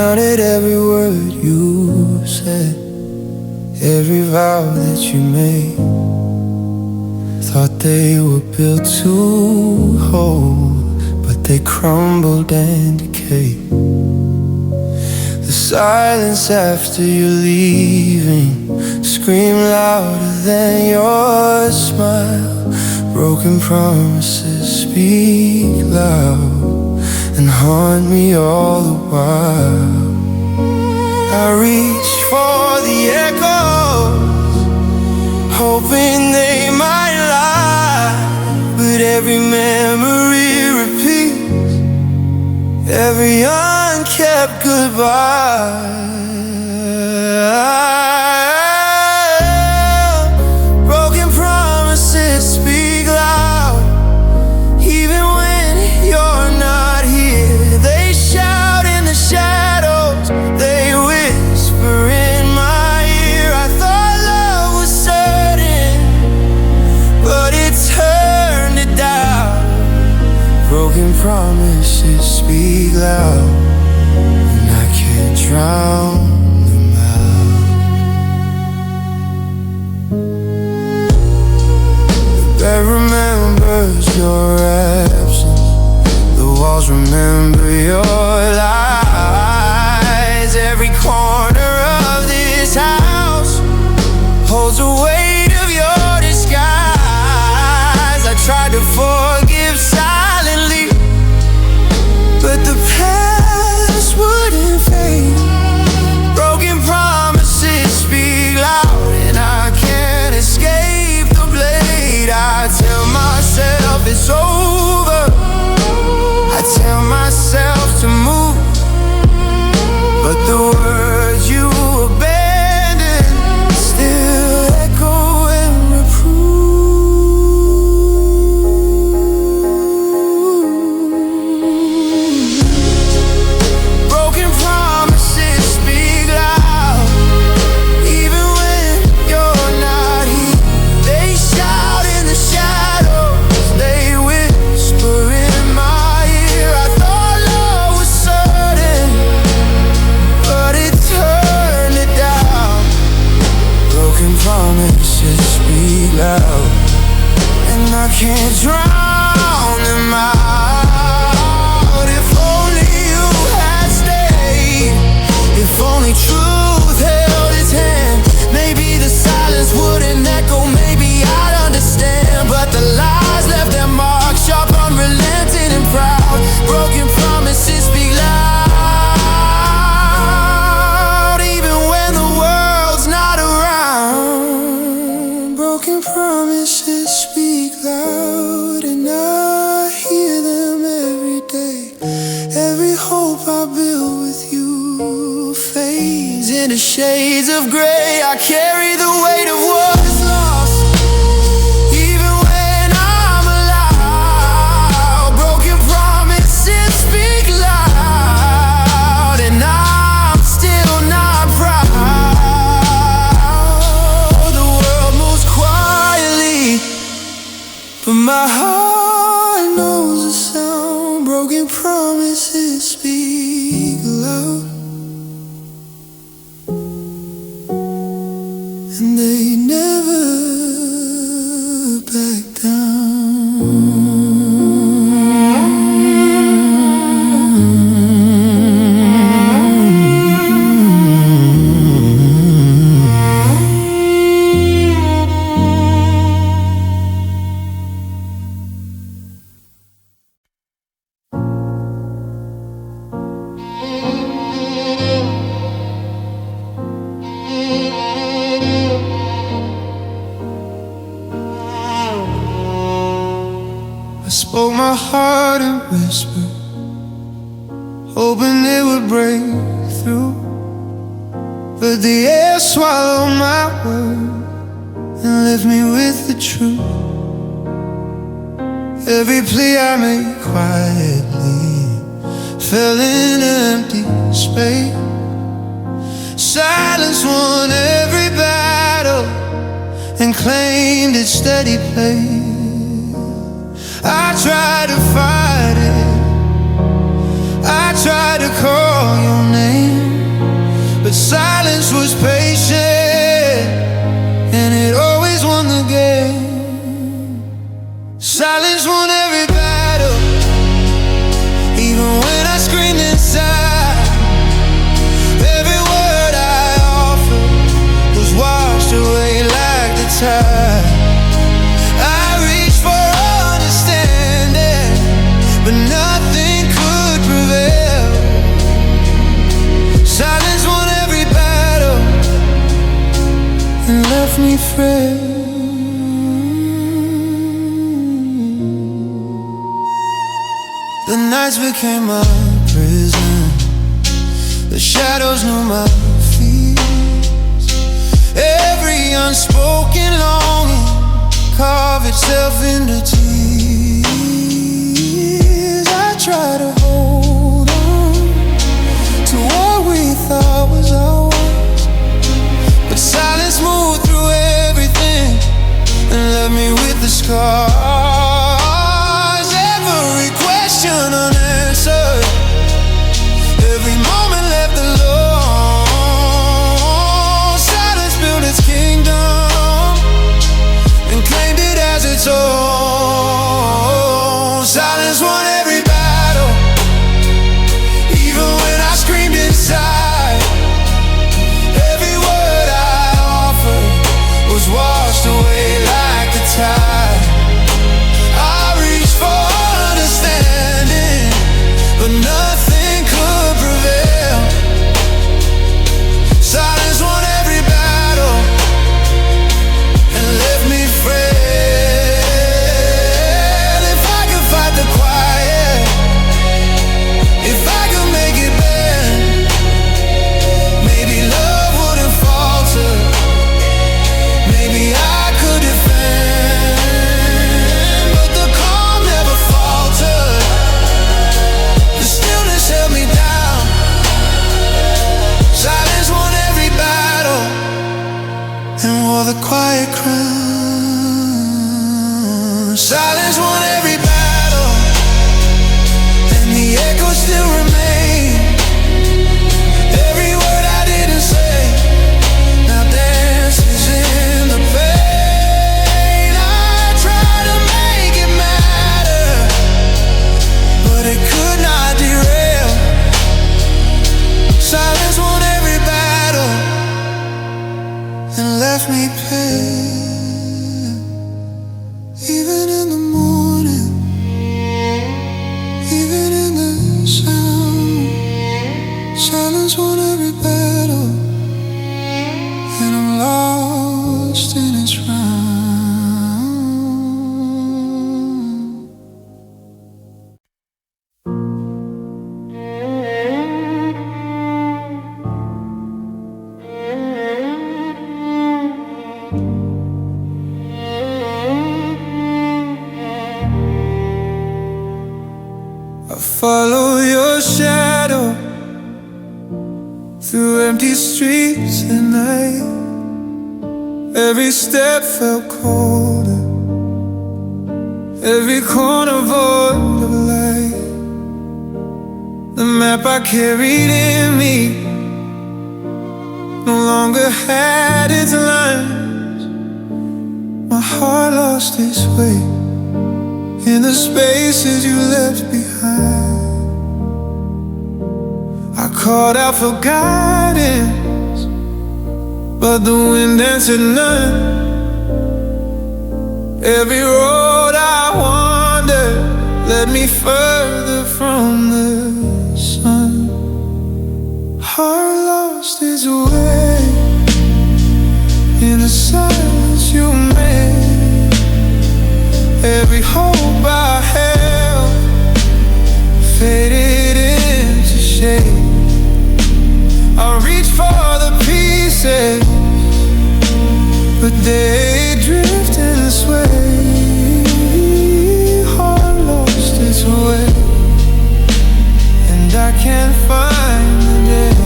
counted every word you said, every vow that you made. Thought they were built to hold, but they crumbled and decayed. The silence after you're leaving screamed louder than your smile. Broken promises speak loud and haunt me all the while. I reach for the echoes, hoping they might lie, but every memory repeats, every unkept goodbye. Broken promises speak loud, even when you're not here. They shout in the shadows, they whisper in my ear. I thought love was certain, but it turned it down. Broken promises speak loud, and I can't drown them out. The bed remembers your absence, the walls remember your lies. Every corner of this house holds the weight of your disguise. I tried to forgive silently, but the past wouldn't fade. Broken promises speak loud, and I can't escape the blade. I tell myself it's over, I tell myself to move, but the words you abandoned still echo and reprove. Broken promises speak loud, even when you're not here. They shout in the shadows, they whisper in my ear. I thought love was certain, but it turned it down. Broken promises speak loud, and I can't drown them out. If only you had stayed, if only truth held its hand, maybe the silence wouldn't echo, maybe I'd understand. But the lies left their mark, sharp, unrelenting and proud. Broken promises speak loud, even when the world's not around. Broken promises speak loud, and I hear them every day. Every hope I build with you fades into shades of gray. I carry the weight of what's lost, even when I'm alive. Broken promises speak loud, and I'm still not proud. The world moves quietly, but my heart knows the sound. Broken promises speak loud, and they never back I spoke my heart in whispers, hoping it would break through, but the air swallowed my word and left me with the truth. Every plea I made quietly fell in empty space. Silence won every battle and claimed its steady place. I tried to fight it, I tried to call your name, but silence was patient, and it always won the game. Silence won every battle, even when I screamed inside. Every word I offered was washed away like the tide. I reached for understanding, but nothing could prevail. Silence won every battle and left me frail. The nights became my prison, the shadows knew my fears. Every unspoken longing carved itself into tears. I tried to hold on to what we thought was ours, but silence moved through everything and left me with the scars. Every question unanswered, every moment left alone. Silence built its kingdom and claimed it as its own. Silence won every battle, even when I screamed inside. Every word I offered was washed away like the tide. I reached for understanding, but nothing could prevail. Silence won every battle and left me frail. If I could fight the quiet, if I could make it bend, maybe love wouldn't falter, maybe I could defend. But the calm never faltered, the stillness held me down. Silence won every battle and wore the quiet crown. Silence won every battle and the echoes still remain. Every word I didn't say now dances in the pain. I tried to make it matter, but it could not derail. Silence won every battle and left me pale. Even in the morning, even in the sound, silence won every battle, and I'm lost in its round. I follow your shadow through empty streets at night. Every step felt colder, every corner void of light. The map I carried in me no longer had its lines. My heart lost its way in the spaces you left behind. I called out for guidance, but the wind answered none. Every road I wandered led me further from the sun. Heart lost its way in the silence you made. Every hope I held faded into shade. I reached for the pieces, but they drift and sway. Heart lost its way, and I can't find the day.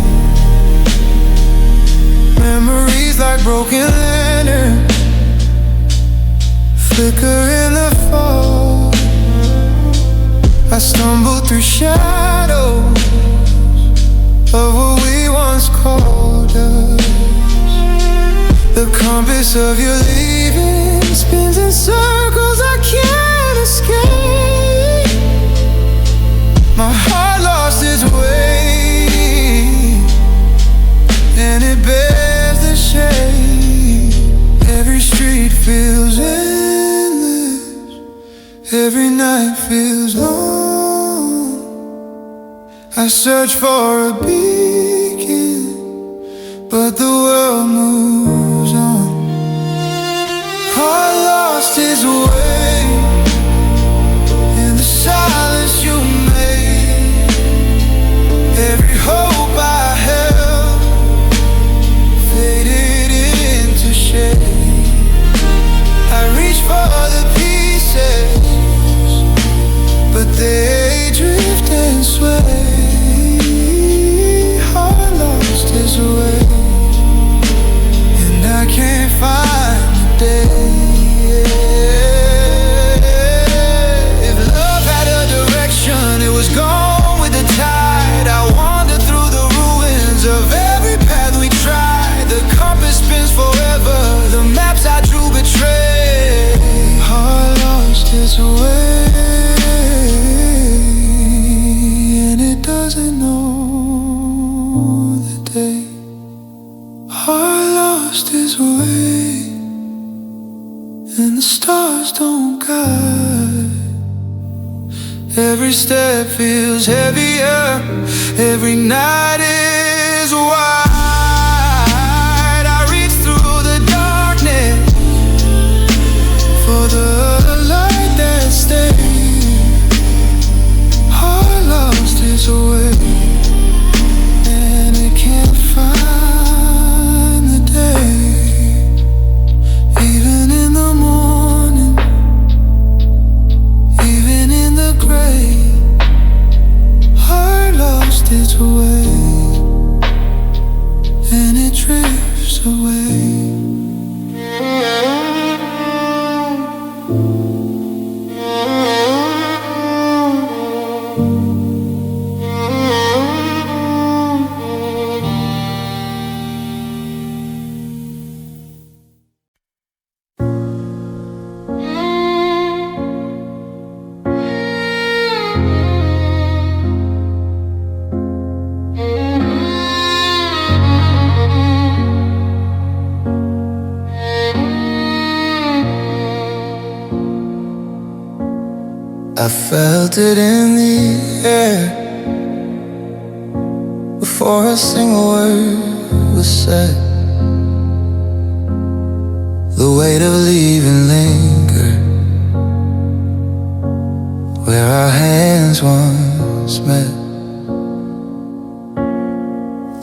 Memories like broken lanterns flicker in the fall. I stumble through shadows of what we once called notice of you leaving spins in circles I can't escape. My heart lost its way, and it bears the shade. Every street feels endless, every night feels long. I search for a beacon, but the world moves on. Heart lost its way in the silence you made. Every hope I held faded into shade. I reach for the pieces, but they drift and sway. Heart lost its way, and I can't find the day. If love had a direction, it was gone with the tide. I wandered through the ruins of every path we tried. The compass spins forever, the maps I drew betray. Heart lost its way, and it doesn't know the day. Heart lost its way, and the stars don't guide. Every step feels heavier, every night is wide. I reach through the darkness for the light that stays. Heart lost its way, and it can't find the day. Even in the morning, even in the gray, heart lost its way, and it drifts away. I felt it in the air before a single word was said. The weight of leaving lingered where our hands once met.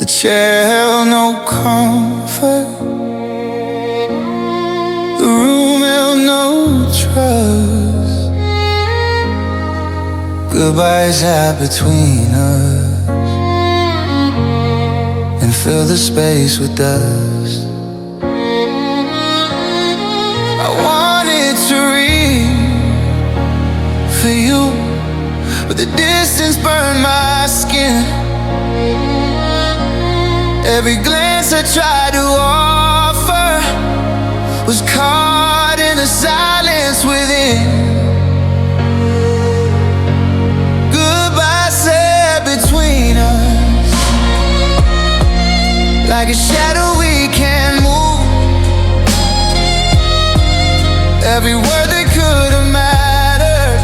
The chair held no comfort, the room held no trust. Goodbyes sat between us and filled the space with dust. I wanted to reach for you, but the distance burned my skin. Every glance I tried to offer was caught in the silence within. Between us, like a shadow we can't move. Every word that could have mattered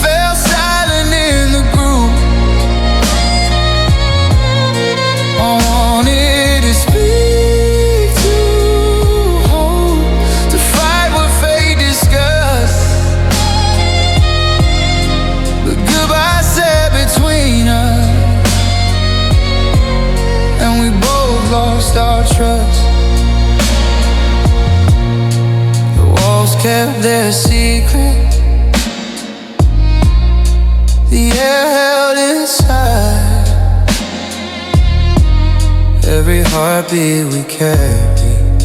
fell silent in the groove. I wanted to speak, to hold, to fight what fate discussed. Goodbye sat between us, and we both lost our trust. The walls kept their secret, the air held inside. Every heartbeat we carried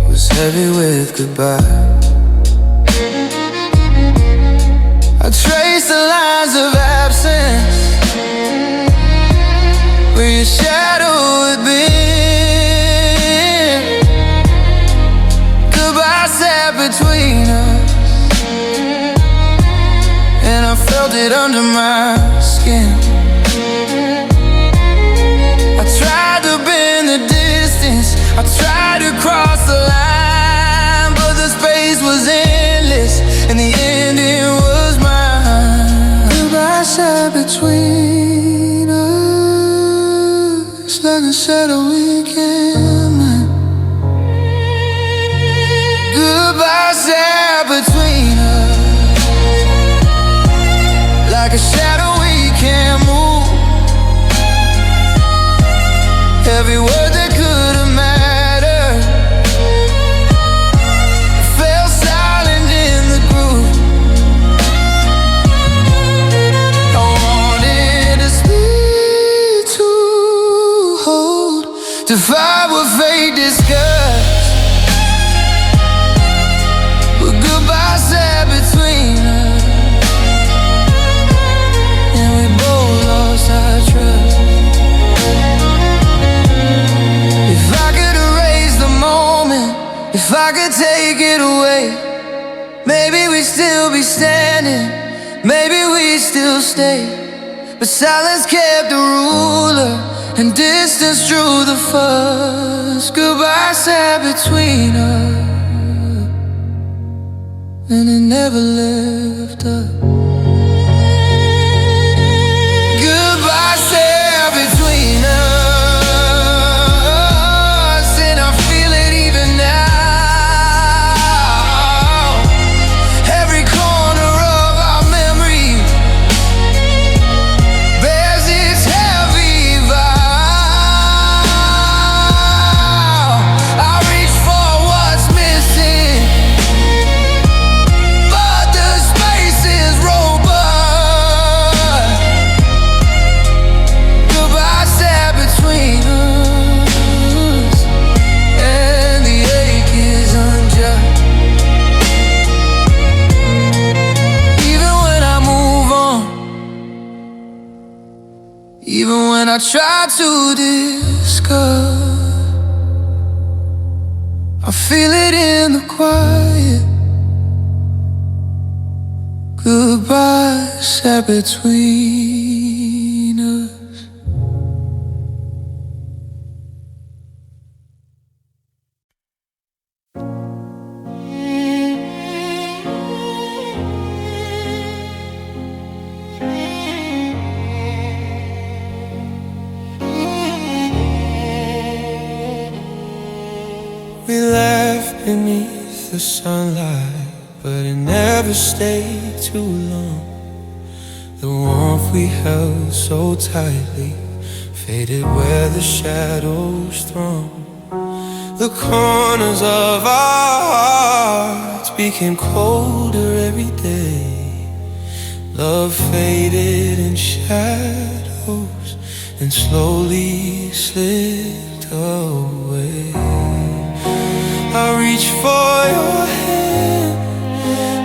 was heavy with goodbye. I trace the lines of absence where your shadow would be. felt it under my skin. I tried to bend the distance, I tried to cross the line, but the space was endless, and the ending was mine. Goodbye sat between us like a shadow we can't mend. Goodbye sat between us like a shadow we can't move. Every word that could have mattered fell silent in the groove. I wanted to speak, to hold, to fight what fate discussed. But goodbye sat between us, and we both lost our trust. If I could erase the moment, if I could take it away, maybe we'd still be standing, maybe we'd still stay. But silence kept the ruler, and distance drew the fuss. Goodbye sat between us, and it never left us. Goodbye sat between us, and I feel it even now. Every corner of our memory bears its heavy vow. I reach for what's missing, but the space is robust. Goodbye sat between us, and the ache is unjust. Even when I move on, even when I try to discuss, I feel it in the quiet. Goodbye sat between us. We laughed beneath the sunlight, but it never stayed too long. The warmth we held so tightly faded where the shadows throng. The corners of our hearts became colder every day. Love faded in shadows and slowly slipped away. I reached for your hand,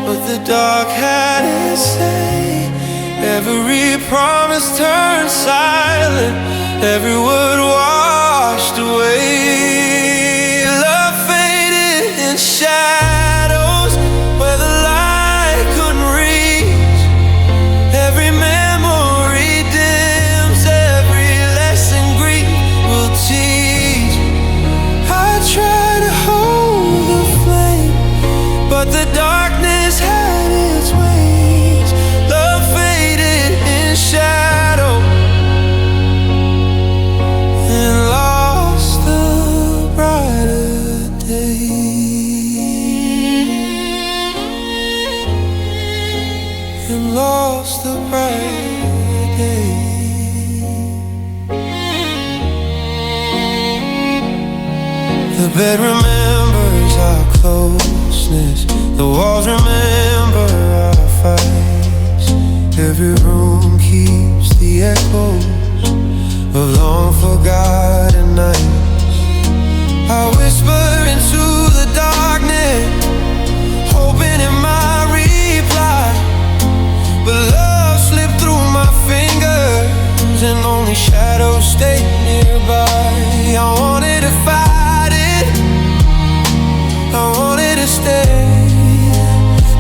but the dark had its say. Every promise turned silent, every word washed away. Love faded in shadows where the light couldn't reach. Every memory dims, every lesson grief will teach. I try to hold the flame, but the darkness had its wings. Love faded in shadow and lost the brighter day. And lost the brighter day. The bed remembers our closeness, the walls remember our fights. Every room keeps the echoes of long forgotten nights. I whisper into the darkness, hoping it might reply, but love slipped through my fingers and only shadows stayed nearby. I wanted to fight it, I wanted to stay,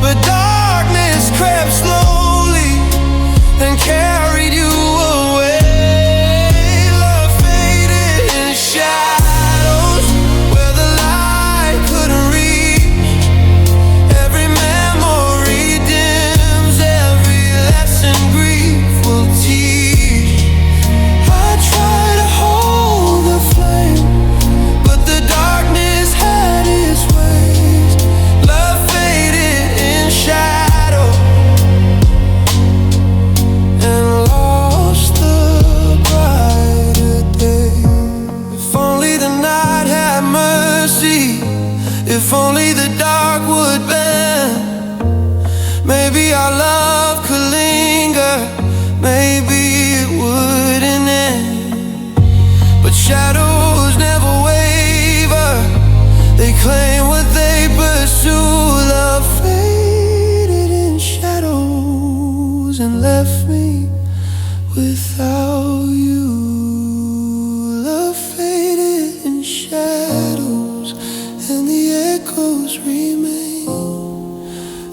but darkness crept slowly without you. Love faded in shadows, and the echoes remain.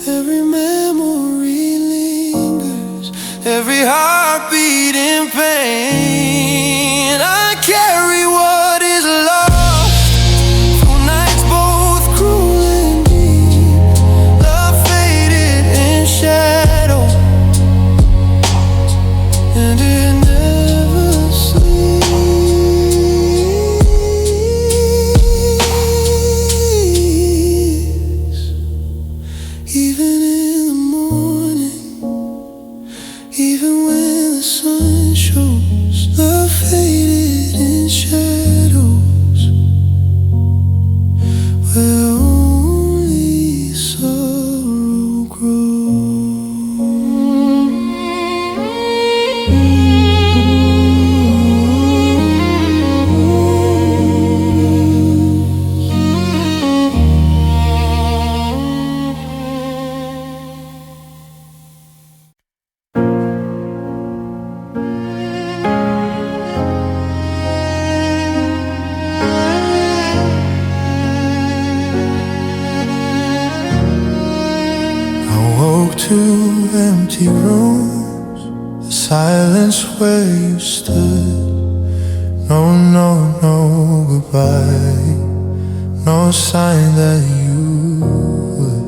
Every memory lingers, every heartbeat in pain. I carry what is lost through nights both cruel and deep. Love faded in shadow, and it never sleeps. Even in the morning, even when the sun shows, love faded in shadows, where only sorrow Two empty rooms, the silence where you stood. No, no, no goodbye, no sign that you would.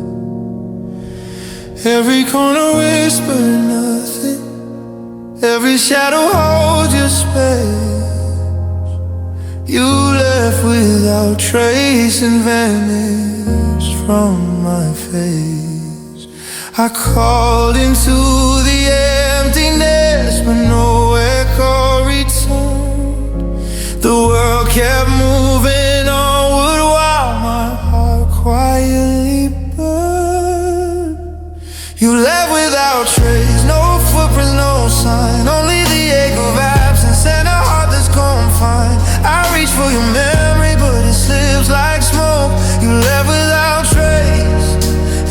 Every corner whispered nothing, every shadow holds your space. You left without trace and vanished from my face. I called into the emptiness, but no echo returned. The world kept moving onward while my heart quietly burned. You left without trace, no footprints, no sign, only the ache of absence and a heart that's confined. I reach for your memory, but it slips like smoke. You left without trace,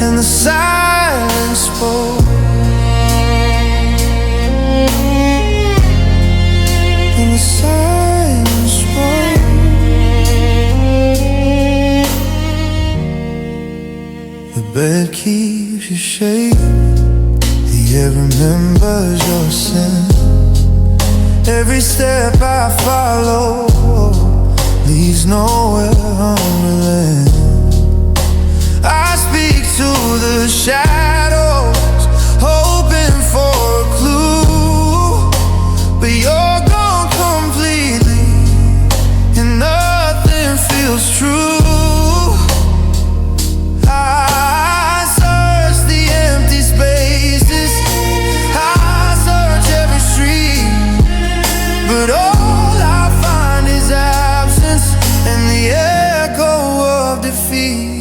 and the silence spoke. And the silence spoke. The bed keeps you shaking, the air remembers your sin. Every step I follow leads nowhere unrelenting. I speak to the shadows, hoping for a clue, but you're gone completely, and nothing feels true. I search the empty spaces, I search every street, but all I find is absence and the echo of defeat.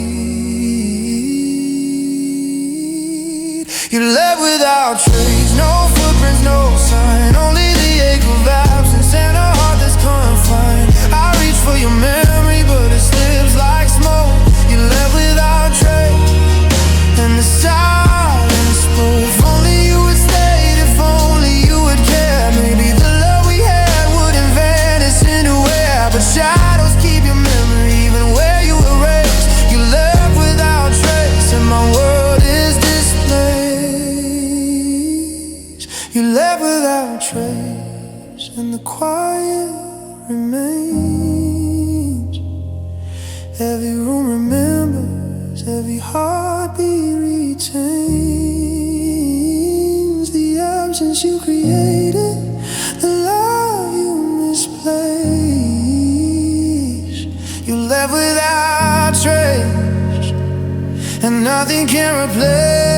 You left without trace, no footprints, no sign, only the ache of absence and a heart that's confined. I reach for your memory, but it slips like smoke. You left without trace, and the silence spoke. If only you had stayed, if only you had cared, maybe the love we had wouldn't vanish into air. But shadows keep your memory even where you erased. You left without trace, and my world is displaced. You left without trace, and the quiet remains. Every room remembers, every heartbeat retains the absence you created, the love you misplaced. You left without trace, and nothing can replace.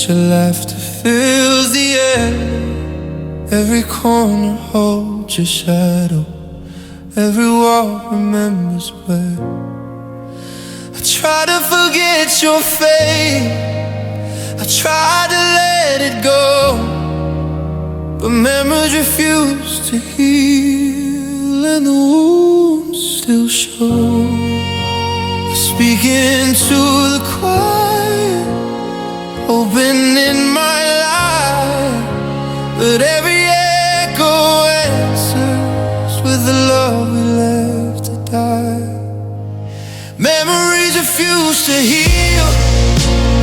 your laughter fills the air. Every corner holds your shadow. Every wall remembers where. I try to forget your fate, I try to let it go, but memories refuse to heal, and the wounds still show. I speak into the quiet, open in my life, but every echo answers with the love we left to die. Memories refuse to heal,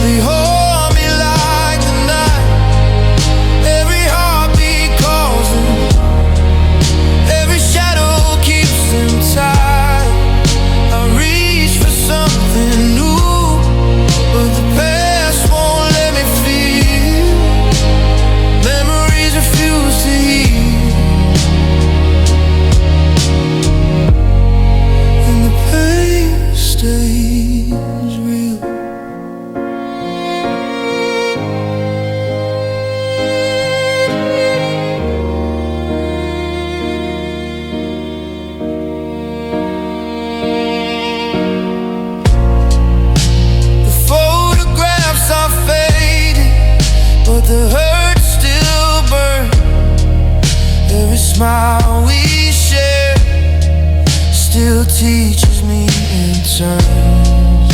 they hold me like the night. Every heartbeat calls them, every shadow keeps them tied. I reach for something new, but the past won't let me feel. Memories refuse to heal, and the pain stays real. The photographs are faded, but the hurt still burns. Every smile we share still teaches me in turns.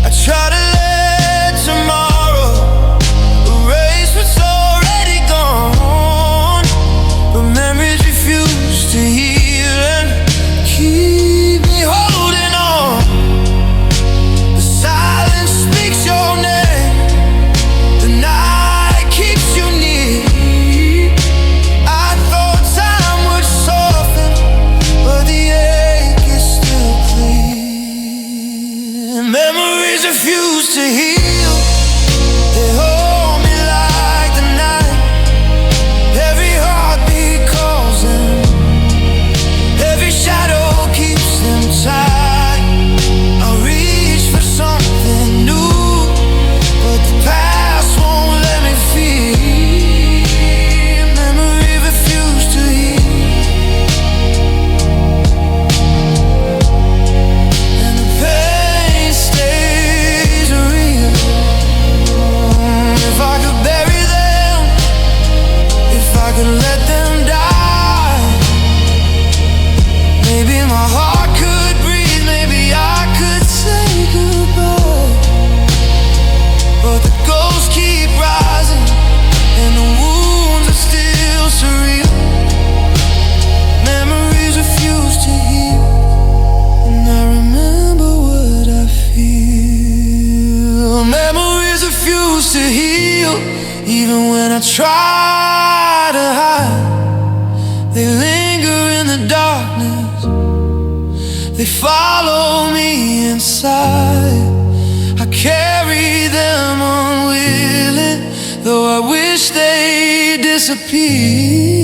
I try to let tomorrow erase what's already gone, but memories refuse to heal and keep me holding on. The silence speaks your name, the night keeps you near. I thought time would soften, but the ache is still clear. Memories refuse to heal, they hold me like the night. Every heartbeat calls them, every shadow keeps them tight. I reach for something new, but the past won't let me feel. Memory refuse to heal, and the pain stays real. If I could bury them, if I could let them die, maybe my heart could breathe, maybe I could say goodbye. But the ghosts keep rising, and the wounds are still surreal. Memories refuse to heal, and I remember what I feel. Memories refuse to heal, even when I try to hide. They linger in the darkness, they follow me inside. I carry them unwilling, though I wish they disappeared.